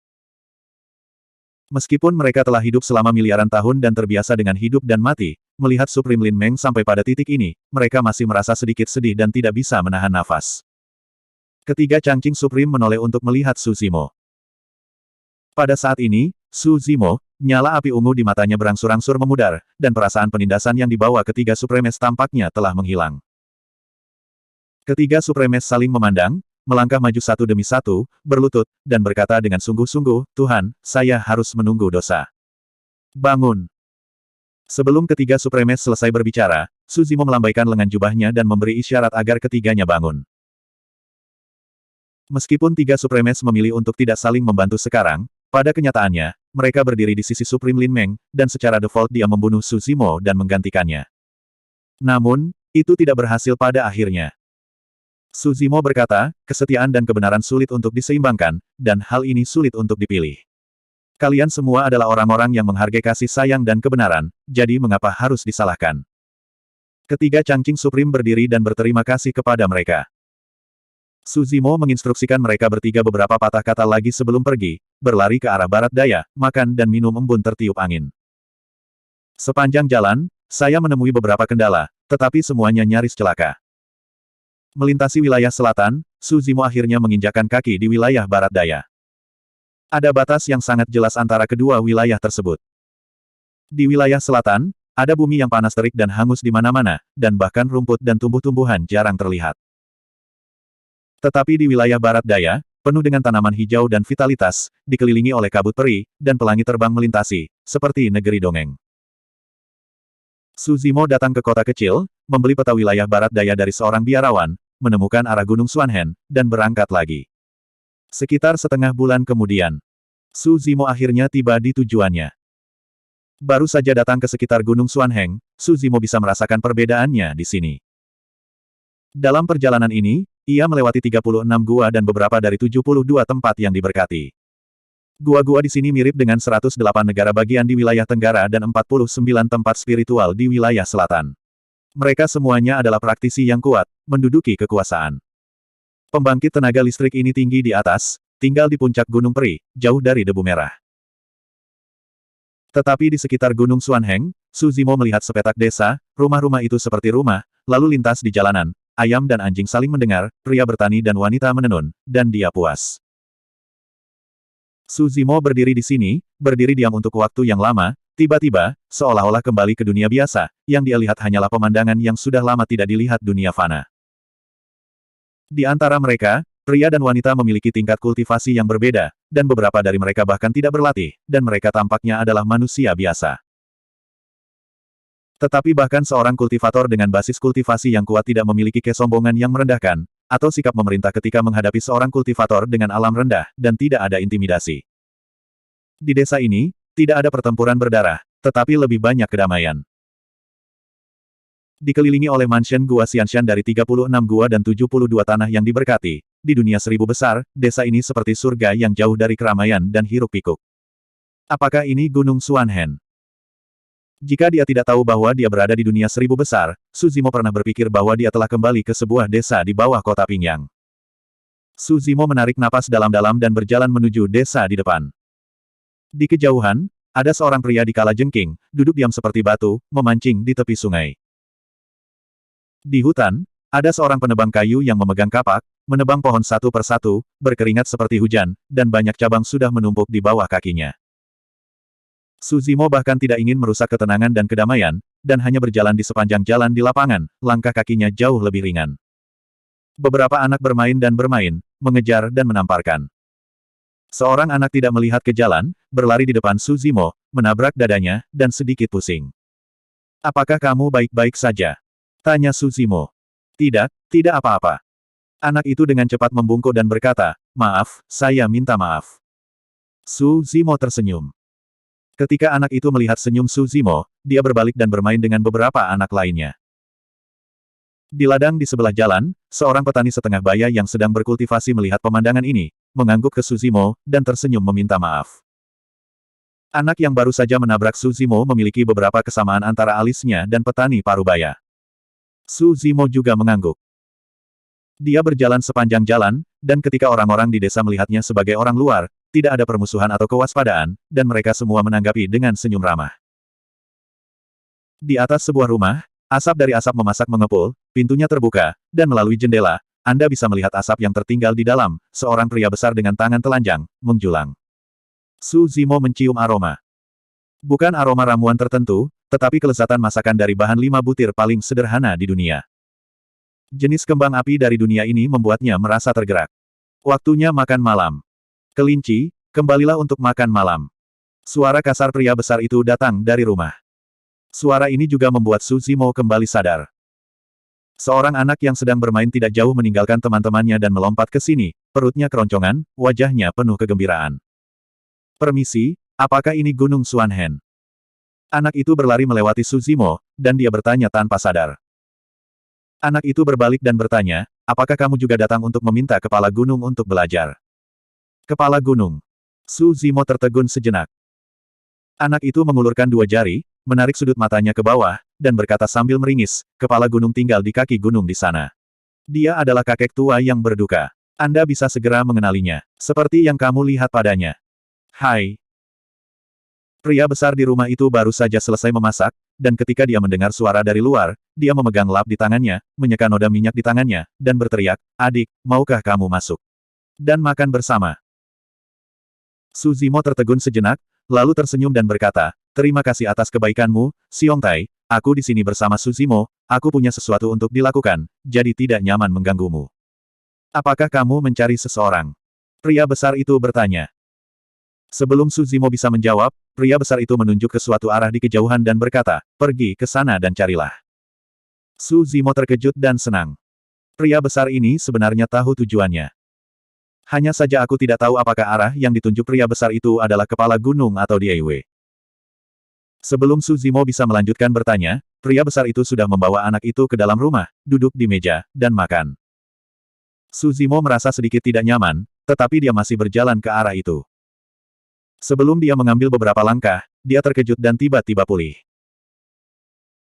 Meskipun mereka telah hidup selama miliaran tahun dan terbiasa dengan hidup dan mati, melihat Supreme Lin Meng sampai pada titik ini, mereka masih merasa sedikit sedih dan tidak bisa menahan nafas. Ketiga Changqing Supreme menoleh untuk melihat Su Zimo. Pada saat ini, Su Zimo, nyala api ungu di matanya berangsur-angsur memudar, dan perasaan penindasan yang dibawa ketiga Supremes tampaknya telah menghilang. Ketiga Supremes saling memandang, melangkah maju satu demi satu, berlutut, dan berkata dengan sungguh-sungguh, Tuhan, saya harus menunggu dosa. Bangun. Sebelum ketiga Supremes selesai berbicara, Su Zimo melambaikan lengan jubahnya dan memberi isyarat agar ketiganya bangun. Meskipun tiga Supremes memilih untuk tidak saling membantu sekarang, pada kenyataannya, mereka berdiri di sisi Supreme Lin Meng, dan secara default dia membunuh Su Zimo dan menggantikannya. Namun, itu tidak berhasil pada akhirnya. Su Zimo berkata, kesetiaan dan kebenaran sulit untuk diseimbangkan, dan hal ini sulit untuk dipilih. Kalian semua adalah orang-orang yang menghargai kasih sayang dan kebenaran, jadi mengapa harus disalahkan? Ketiga Changqing Supreme berdiri dan berterima kasih kepada mereka. Su Zimo menginstruksikan mereka bertiga beberapa patah kata lagi sebelum pergi, berlari ke arah barat daya, makan dan minum embun tertiup angin. Sepanjang jalan, saya menemui beberapa kendala, tetapi semuanya nyaris celaka. Melintasi wilayah selatan, Su Zimo akhirnya menginjakkan kaki di wilayah barat daya. Ada batas yang sangat jelas antara kedua wilayah tersebut. Di wilayah selatan, ada bumi yang panas terik dan hangus di mana-mana, dan bahkan rumput dan tumbuh-tumbuhan jarang terlihat. Tetapi di wilayah barat daya, penuh dengan tanaman hijau dan vitalitas, dikelilingi oleh kabut peri, dan pelangi terbang melintasi, seperti negeri dongeng. Su Zimo datang ke kota kecil, membeli peta wilayah barat daya dari seorang biarawan, menemukan arah Gunung Xuanhen, dan berangkat lagi. Sekitar setengah bulan kemudian, Su Zimo akhirnya tiba di tujuannya. Baru saja datang ke sekitar Gunung Xuanheng, Su Zimo bisa merasakan perbedaannya di sini. Dalam perjalanan ini, ia melewati 36 gua dan beberapa dari 72 tempat yang diberkati. Gua-gua di sini mirip dengan 108 negara bagian di wilayah Tenggara dan 49 tempat spiritual di wilayah selatan. Mereka semuanya adalah praktisi yang kuat, menduduki kekuasaan. Pembangkit tenaga listrik ini tinggi di atas, tinggal di puncak Gunung Peri, jauh dari debu merah. Tetapi di sekitar Gunung Xuanheng, Su Zimo melihat sepetak desa, rumah-rumah itu seperti rumah, lalu lintas di jalanan, ayam dan anjing saling mendengar, pria bertani dan wanita menenun, dan dia puas. Su Zimo berdiri di sini, berdiri diam untuk waktu yang lama, tiba-tiba, seolah-olah kembali ke dunia biasa, yang dia lihat hanyalah pemandangan yang sudah lama tidak dilihat dunia fana. Di antara mereka, pria dan wanita memiliki tingkat kultivasi yang berbeda, dan beberapa dari mereka bahkan tidak berlatih, dan mereka tampaknya adalah manusia biasa. Tetapi bahkan seorang kultivator dengan basis kultivasi yang kuat tidak memiliki kesombongan yang merendahkan, atau sikap memerintah ketika menghadapi seorang kultivator dengan alam rendah, dan tidak ada intimidasi. Di desa ini, tidak ada pertempuran berdarah, tetapi lebih banyak kedamaian. Dikelilingi oleh mansion Gua Xianshan dari 36 gua dan 72 tanah yang diberkati, di dunia 1000 besar, desa ini seperti surga yang jauh dari keramaian dan hiruk-pikuk. Apakah ini Gunung Xuanhen? Jika dia tidak tahu bahwa dia berada di dunia seribu besar, Su Zimo pernah berpikir bahwa dia telah kembali ke sebuah desa di bawah kota Pingyang. Su Zimo menarik napas dalam-dalam dan berjalan menuju desa di depan. Di kejauhan, ada seorang pria di kalajengking, duduk diam seperti batu, memancing di tepi sungai. Di hutan, ada seorang penebang kayu yang memegang kapak, menebang pohon satu persatu, berkeringat seperti hujan, dan banyak cabang sudah menumpuk di bawah kakinya. Su Zimo bahkan tidak ingin merusak ketenangan dan kedamaian, dan hanya berjalan di sepanjang jalan di lapangan, langkah kakinya jauh lebih ringan. Beberapa anak bermain dan bermain, mengejar dan menamparkan. Seorang anak tidak melihat ke jalan, berlari di depan Su Zimo, menabrak dadanya, dan sedikit pusing. "Apakah kamu baik-baik saja?" tanya Su Zimo. "Tidak, tidak apa-apa." Anak itu dengan cepat membungkuk dan berkata, "Maaf, saya minta maaf." Su Zimo tersenyum. Ketika anak itu melihat senyum Su Zimo, dia berbalik dan bermain dengan beberapa anak lainnya. Di ladang di sebelah jalan, seorang petani setengah baya yang sedang berkultivasi melihat pemandangan ini, mengangguk ke Su Zimo, dan tersenyum meminta maaf. Anak yang baru saja menabrak Su Zimo memiliki beberapa kesamaan antara alisnya dan petani parubaya. Su Zimo juga mengangguk. Dia berjalan sepanjang jalan, dan ketika orang-orang di desa melihatnya sebagai orang luar, tidak ada permusuhan atau kewaspadaan, dan mereka semua menanggapi dengan senyum ramah. Di atas sebuah rumah, asap dari asap memasak mengepul, pintunya terbuka, dan melalui jendela, Anda bisa melihat asap yang tertinggal di dalam, seorang pria besar dengan tangan telanjang, menjulang. Su Zimo mencium aroma. Bukan aroma ramuan tertentu, tetapi kelezatan masakan dari bahan 5 butir paling sederhana di dunia. Jenis kembang api dari dunia ini membuatnya merasa tergerak. Waktunya makan malam. "Kelinci, kembalilah untuk makan malam." Suara kasar pria besar itu datang dari rumah. Suara ini juga membuat Su Zimo kembali sadar. Seorang anak yang sedang bermain tidak jauh meninggalkan teman-temannya dan melompat ke sini, perutnya keroncongan, wajahnya penuh kegembiraan. "Permisi, apakah ini Gunung Xuanhen?" Anak itu berlari melewati Su Zimo, dan dia bertanya tanpa sadar. Anak itu berbalik dan bertanya, "Apakah kamu juga datang untuk meminta kepala gunung untuk belajar?" Kepala gunung. Su Zimo tertegun sejenak. Anak itu mengulurkan 2 jari, menarik sudut matanya ke bawah, dan berkata sambil meringis, "Kepala gunung tinggal di kaki gunung di sana. Dia adalah kakek tua yang berduka. Anda bisa segera mengenalinya, seperti yang kamu lihat padanya." "Hai." Pria besar di rumah itu baru saja selesai memasak, dan ketika dia mendengar suara dari luar, dia memegang lap di tangannya, menyeka noda minyak di tangannya, dan berteriak, "Adik, maukah kamu masuk dan makan bersama?" Su Zimo tertegun sejenak, lalu tersenyum dan berkata, "Terima kasih atas kebaikanmu, Xiong Tai. Aku di sini bersama Su Zimo, aku punya sesuatu untuk dilakukan, jadi tidak nyaman mengganggumu." "Apakah kamu mencari seseorang?" Pria besar itu bertanya. Sebelum Su Zimo bisa menjawab, pria besar itu menunjuk ke suatu arah di kejauhan dan berkata, "Pergi ke sana dan carilah." Su Zimo terkejut dan senang. Pria besar ini sebenarnya tahu tujuannya. Hanya saja aku tidak tahu apakah arah yang ditunjuk pria besar itu adalah kepala gunung atau Diewe. Sebelum Su Zimo bisa melanjutkan bertanya, pria besar itu sudah membawa anak itu ke dalam rumah, duduk di meja, dan makan. Su Zimo merasa sedikit tidak nyaman, tetapi dia masih berjalan ke arah itu. Sebelum dia mengambil beberapa langkah, dia terkejut dan tiba-tiba pulih.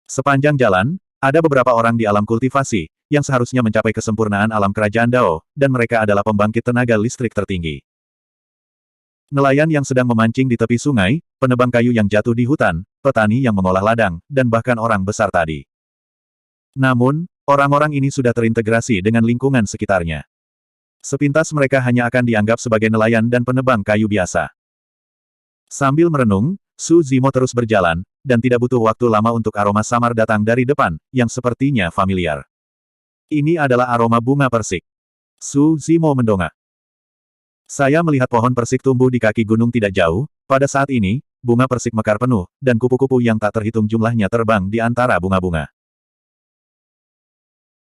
Sepanjang jalan, ada beberapa orang di alam kultivasi, yang seharusnya mencapai kesempurnaan alam kerajaan Dao, dan mereka adalah pembangkit tenaga listrik tertinggi. Nelayan yang sedang memancing di tepi sungai, penebang kayu yang jatuh di hutan, petani yang mengolah ladang, dan bahkan orang besar tadi. Namun, orang-orang ini sudah terintegrasi dengan lingkungan sekitarnya. Sepintas mereka hanya akan dianggap sebagai nelayan dan penebang kayu biasa. Sambil merenung, Su Zimo terus berjalan, dan tidak butuh waktu lama untuk aroma samar datang dari depan, yang sepertinya familiar. Ini adalah aroma bunga persik. Su Zimo mendongak. "Saya melihat pohon persik tumbuh di kaki gunung tidak jauh, pada saat ini, bunga persik mekar penuh, dan kupu-kupu yang tak terhitung jumlahnya terbang di antara bunga-bunga."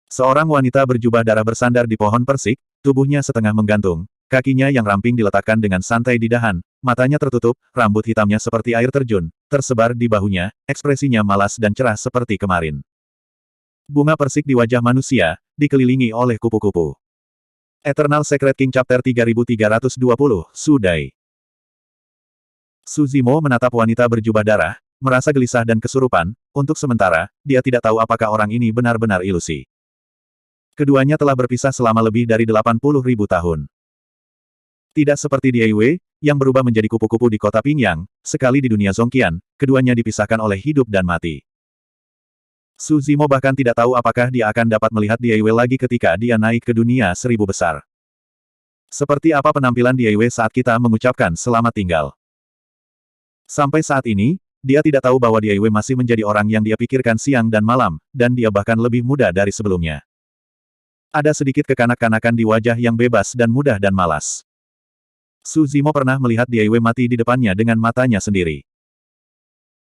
Seorang wanita berjubah darah bersandar di pohon persik, tubuhnya setengah menggantung, kakinya yang ramping diletakkan dengan santai di dahan, matanya tertutup, rambut hitamnya seperti air terjun, tersebar di bahunya, ekspresinya malas dan cerah seperti kemarin. Bunga persik di wajah manusia, dikelilingi oleh kupu-kupu. Eternal Secret King Chapter 3320, Sudai. Su Zimo menatap wanita berjubah darah, merasa gelisah dan kesurupan. Untuk sementara, dia tidak tahu apakah orang ini benar-benar ilusi. Keduanya telah berpisah selama lebih dari 80.000 tahun. Tidak seperti Diei Wei, yang berubah menjadi kupu-kupu di kota Pingyang, sekali di dunia Zongqian, keduanya dipisahkan oleh hidup dan mati. Su Zimo bahkan tidak tahu apakah dia akan dapat melihat Diei Wei lagi ketika dia naik ke dunia 1000 besar. Seperti apa penampilan Diei Wei saat kita mengucapkan selamat tinggal? Sampai saat ini, dia tidak tahu bahwa Diei Wei masih menjadi orang yang dia pikirkan siang dan malam, dan dia bahkan lebih muda dari sebelumnya. Ada sedikit kekanak-kanakan di wajah yang bebas dan mudah dan malas. Su Zimo pernah melihat Diei Wei mati di depannya dengan matanya sendiri.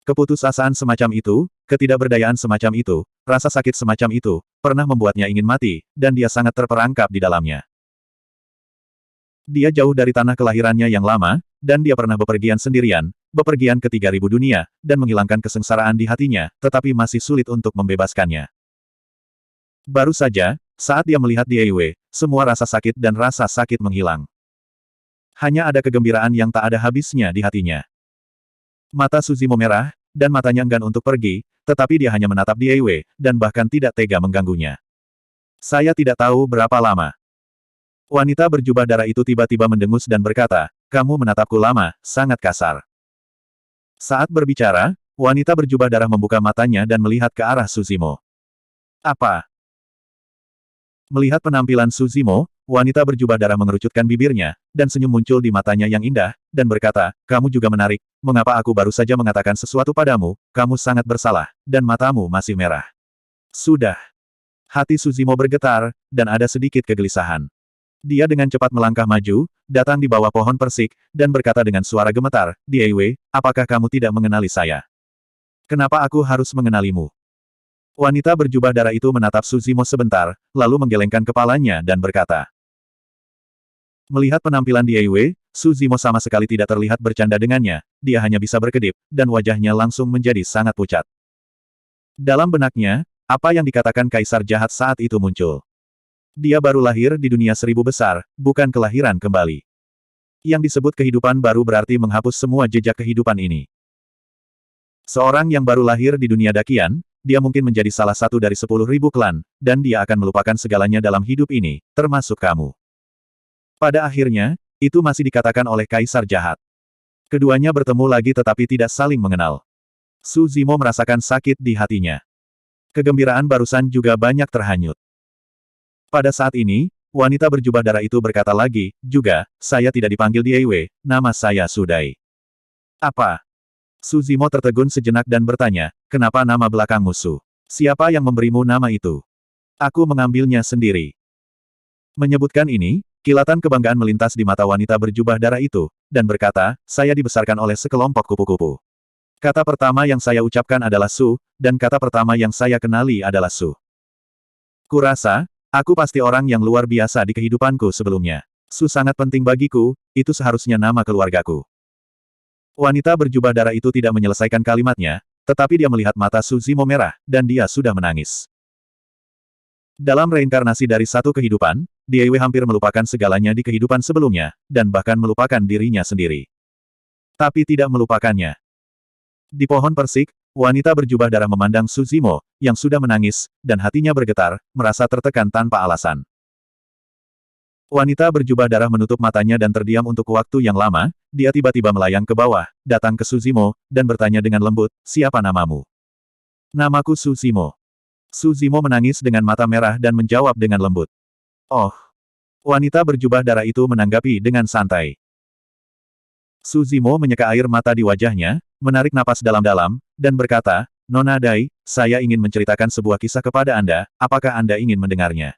Keputusasaan semacam itu, ketidakberdayaan semacam itu, rasa sakit semacam itu, pernah membuatnya ingin mati, dan dia sangat terperangkap di dalamnya. Dia jauh dari tanah kelahirannya yang lama, dan dia pernah bepergian sendirian, bepergian ke 3000 dunia, dan menghilangkan kesengsaraan di hatinya, tetapi masih sulit untuk membebaskannya. Baru saja, saat dia melihat Diei Wei, semua rasa sakit dan rasa sakit menghilang. Hanya ada kegembiraan yang tak ada habisnya di hatinya. Mata Su Zimo merah, dan matanya enggan untuk pergi, tetapi dia hanya menatap Diei Wei, dan bahkan tidak tega mengganggunya. Saya tidak tahu berapa lama. Wanita berjubah darah itu tiba-tiba mendengus dan berkata, kamu menatapku lama, sangat kasar. Saat berbicara, wanita berjubah darah membuka matanya dan melihat ke arah Su Zimo. Apa? Melihat penampilan Su Zimo, wanita berjubah darah mengerucutkan bibirnya, dan senyum muncul di matanya yang indah, dan berkata, kamu juga menarik, mengapa aku baru saja mengatakan sesuatu padamu, kamu sangat bersalah, dan matamu masih merah. Sudah. Hati Su Zimo bergetar, dan ada sedikit kegelisahan. Dia dengan cepat melangkah maju, datang di bawah pohon persik, dan berkata dengan suara gemetar, Diei Wei, apakah kamu tidak mengenali saya? Kenapa aku harus mengenalimu? Wanita berjubah darah itu menatap Su Zimo sebentar, lalu menggelengkan kepalanya dan berkata. Melihat penampilan Diei Wei, Su Zimo sama sekali tidak terlihat bercanda dengannya, dia hanya bisa berkedip, dan wajahnya langsung menjadi sangat pucat. Dalam benaknya, apa yang dikatakan kaisar jahat saat itu muncul. Dia baru lahir di dunia 1000 besar, bukan kelahiran kembali. Yang disebut kehidupan baru berarti menghapus semua jejak kehidupan ini. Seorang yang baru lahir di dunia Dakian, dia mungkin menjadi salah satu dari 10.000 klan, dan dia akan melupakan segalanya dalam hidup ini, termasuk kamu. Pada akhirnya, itu masih dikatakan oleh kaisar jahat. Keduanya bertemu lagi tetapi tidak saling mengenal. Su Zimo merasakan sakit di hatinya. Kegembiraan barusan juga banyak terhanyut. Pada saat ini, wanita berjubah darah itu berkata lagi, juga, saya tidak dipanggil Diei Wei, nama saya Su Dai. Apa? Su Zimo tertegun sejenak dan bertanya, kenapa nama belakangmu Su? Siapa yang memberimu nama itu? Aku mengambilnya sendiri. Menyebutkan ini, kilatan kebanggaan melintas di mata wanita berjubah darah itu, dan berkata, saya dibesarkan oleh sekelompok kupu-kupu. Kata pertama yang saya ucapkan adalah Su, dan kata pertama yang saya kenali adalah Su. Kurasa, aku pasti orang yang luar biasa di kehidupanku sebelumnya. Su sangat penting bagiku, itu seharusnya nama keluargaku. Wanita berjubah darah itu tidak menyelesaikan kalimatnya, tetapi dia melihat mata Su Zimo merah, dan dia sudah menangis. Dalam reinkarnasi dari satu kehidupan, Diei Wei hampir melupakan segalanya di kehidupan sebelumnya, dan bahkan melupakan dirinya sendiri. Tapi tidak melupakannya. Di pohon persik, wanita berjubah darah memandang Su Zimo, yang sudah menangis, dan hatinya bergetar, merasa tertekan tanpa alasan. Wanita berjubah darah menutup matanya dan terdiam untuk waktu yang lama, dia tiba-tiba melayang ke bawah, datang ke Su Zimo, dan bertanya dengan lembut, siapa namamu? Namaku Su Zimo. Su Zimo menangis dengan mata merah dan menjawab dengan lembut. Oh. Wanita berjubah darah itu menanggapi dengan santai. Su Zimo menyeka air mata di wajahnya, menarik napas dalam-dalam, dan berkata, Nona Dai, saya ingin menceritakan sebuah kisah kepada Anda, apakah Anda ingin mendengarnya?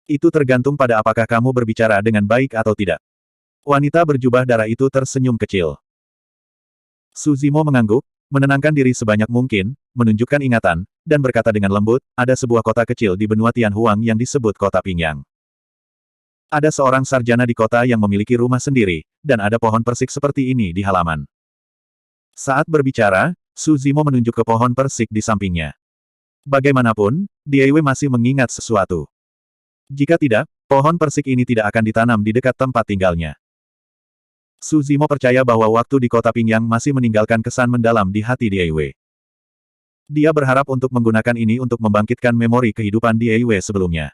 Itu tergantung pada apakah kamu berbicara dengan baik atau tidak. Wanita berjubah darah itu tersenyum kecil. Su Zimo mengangguk, menenangkan diri sebanyak mungkin, menunjukkan ingatan, dan berkata dengan lembut, ada sebuah kota kecil di benua Tianhuang yang disebut Kota Pingyang. Ada seorang sarjana di kota yang memiliki rumah sendiri, dan ada pohon persik seperti ini di halaman. Saat berbicara, Su Zimo menunjuk ke pohon persik di sampingnya. Bagaimanapun, Diei Wei masih mengingat sesuatu. Jika tidak, pohon persik ini tidak akan ditanam di dekat tempat tinggalnya. Su Zimo percaya bahwa waktu di kota Pingyang masih meninggalkan kesan mendalam di hati Diei Wei. Dia berharap untuk menggunakan ini untuk membangkitkan memori kehidupan Diei Wei sebelumnya.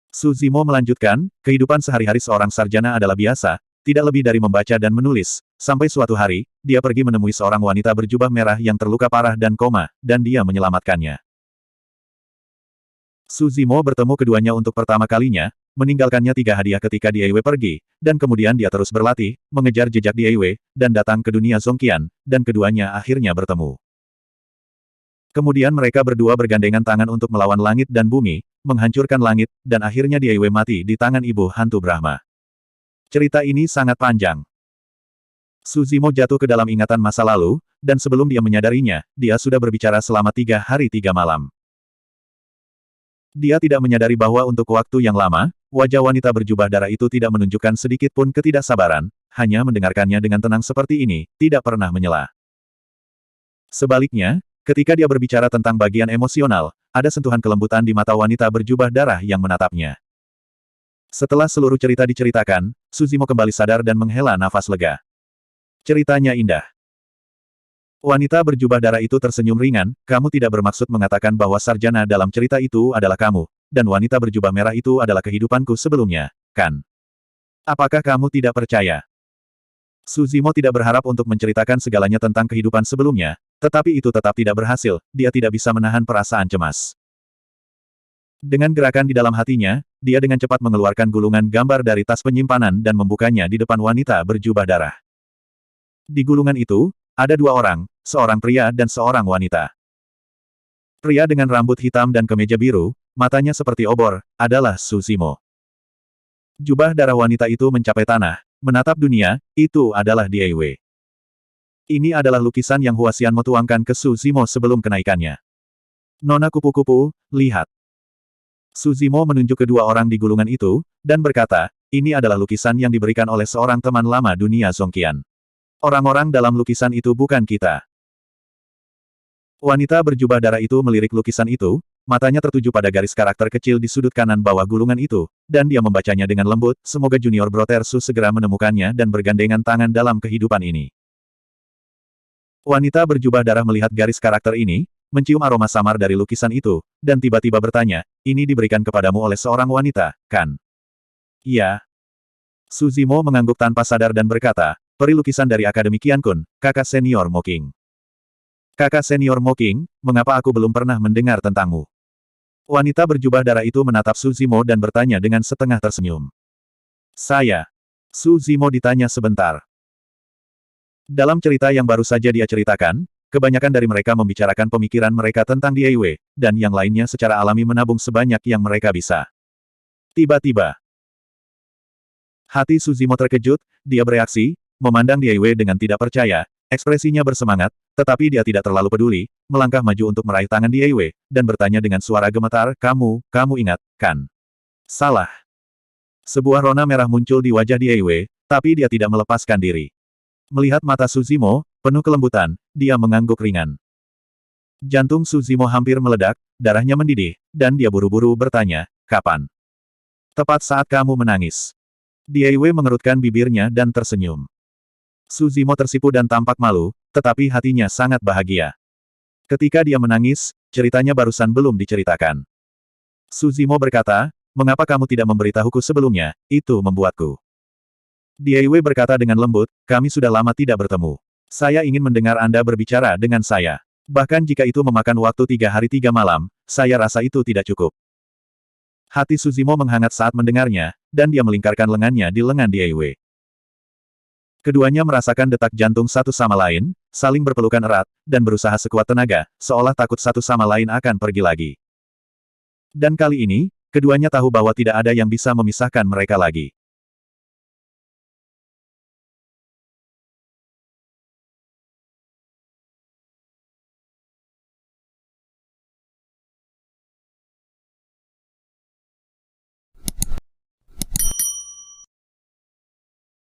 Su Zimo melanjutkan, kehidupan sehari-hari seorang sarjana adalah biasa, tidak lebih dari membaca dan menulis, sampai suatu hari, dia pergi menemui seorang wanita berjubah merah yang terluka parah dan koma, dan dia menyelamatkannya. Su Zimo bertemu keduanya untuk pertama kalinya, meninggalkannya 3 hadiah ketika Diei Wei pergi, dan kemudian dia terus berlatih, mengejar jejak Diei Wei, dan datang ke dunia Zongqian, dan keduanya akhirnya bertemu. Kemudian mereka berdua bergandengan tangan untuk melawan langit dan bumi, menghancurkan langit, dan akhirnya Diei Wei mati di tangan ibu hantu Brahma. Cerita ini sangat panjang. Su Zimo jatuh ke dalam ingatan masa lalu, dan sebelum dia menyadarinya, dia sudah berbicara selama 3 hari 3 malam. Dia tidak menyadari bahwa untuk waktu yang lama, wajah wanita berjubah darah itu tidak menunjukkan sedikit pun ketidaksabaran, hanya mendengarkannya dengan tenang seperti ini, tidak pernah menyela. Sebaliknya, ketika dia berbicara tentang bagian emosional, ada sentuhan kelembutan di mata wanita berjubah darah yang menatapnya. Setelah seluruh cerita diceritakan, Su Zimo kembali sadar dan menghela nafas lega. Ceritanya indah. Wanita berjubah darah itu tersenyum ringan, kamu tidak bermaksud mengatakan bahwa sarjana dalam cerita itu adalah kamu, dan wanita berjubah merah itu adalah kehidupanku sebelumnya, kan? Apakah kamu tidak percaya? Su Zimo tidak berharap untuk menceritakan segalanya tentang kehidupan sebelumnya, tetapi itu tetap tidak berhasil, dia tidak bisa menahan perasaan cemas. Dengan gerakan di dalam hatinya, dia dengan cepat mengeluarkan gulungan gambar dari tas penyimpanan dan membukanya di depan wanita berjubah darah. Di gulungan itu, ada 2 orang, seorang pria dan seorang wanita. Pria dengan rambut hitam dan kemeja biru, matanya seperti obor, adalah Su Zimo. Jubah darah wanita itu mencapai tanah, menatap dunia, itu adalah Diei Wei. Ini adalah lukisan yang Huasian Mo tuangkan ke Su Zimo sebelum kenaikannya. Nona kupu-kupu, lihat. Su Zimo menunjuk kedua orang di gulungan itu, dan berkata, ini adalah lukisan yang diberikan oleh seorang teman lama dunia Zongqian. Orang-orang dalam lukisan itu bukan kita. Wanita berjubah darah itu melirik lukisan itu, matanya tertuju pada garis karakter kecil di sudut kanan bawah gulungan itu, dan dia membacanya dengan lembut, semoga Junior Brother Su segera menemukannya dan bergandengan tangan dalam kehidupan ini. Wanita berjubah darah melihat garis karakter ini, mencium aroma samar dari lukisan itu, dan tiba-tiba bertanya, ini diberikan kepadamu oleh seorang wanita, kan? Iya. Su Zimo mengangguk tanpa sadar dan berkata, peri lukisan dari Akademi Qiankun, kakak senior Mo Qing. Kakak senior Mo Qing, mengapa aku belum pernah mendengar tentangmu? Wanita berjubah darah itu menatap Su Zimo dan bertanya dengan setengah tersenyum. Saya. Su Zimo ditanya sebentar. Dalam cerita yang baru saja dia ceritakan, kebanyakan dari mereka membicarakan pemikiran mereka tentang Diei Wei, dan yang lainnya secara alami menabung sebanyak yang mereka bisa. Tiba-tiba, hati Su Zimo terkejut, dia bereaksi, memandang Diei Wei dengan tidak percaya, ekspresinya bersemangat, tetapi dia tidak terlalu peduli, melangkah maju untuk meraih tangan Diei Wei, dan bertanya dengan suara gemetar, kamu ingat, kan? Salah. Sebuah rona merah muncul di wajah Diei Wei, tapi dia tidak melepaskan diri. Melihat mata Su Zimo, penuh kelembutan, dia mengangguk ringan. Jantung Su Zimo hampir meledak, darahnya mendidih, dan dia buru-buru bertanya, kapan? Tepat saat kamu menangis. Diei Wei mengerutkan bibirnya dan tersenyum. Su Zimo tersipu dan tampak malu, tetapi hatinya sangat bahagia. Ketika dia menangis, ceritanya barusan belum diceritakan. Su Zimo berkata, mengapa kamu tidak memberitahuku sebelumnya, itu membuatku. Diei Wei berkata dengan lembut, kami sudah lama tidak bertemu. Saya ingin mendengar Anda berbicara dengan saya. Bahkan jika itu memakan waktu 3 hari 3 malam, saya rasa itu tidak cukup. Hati Su Zimo menghangat saat mendengarnya, dan dia melingkarkan lengannya di lengan Diei Wei. Keduanya merasakan detak jantung satu sama lain, saling berpelukan erat, dan berusaha sekuat tenaga, seolah takut satu sama lain akan pergi lagi. Dan kali ini, keduanya tahu bahwa tidak ada yang bisa memisahkan mereka lagi.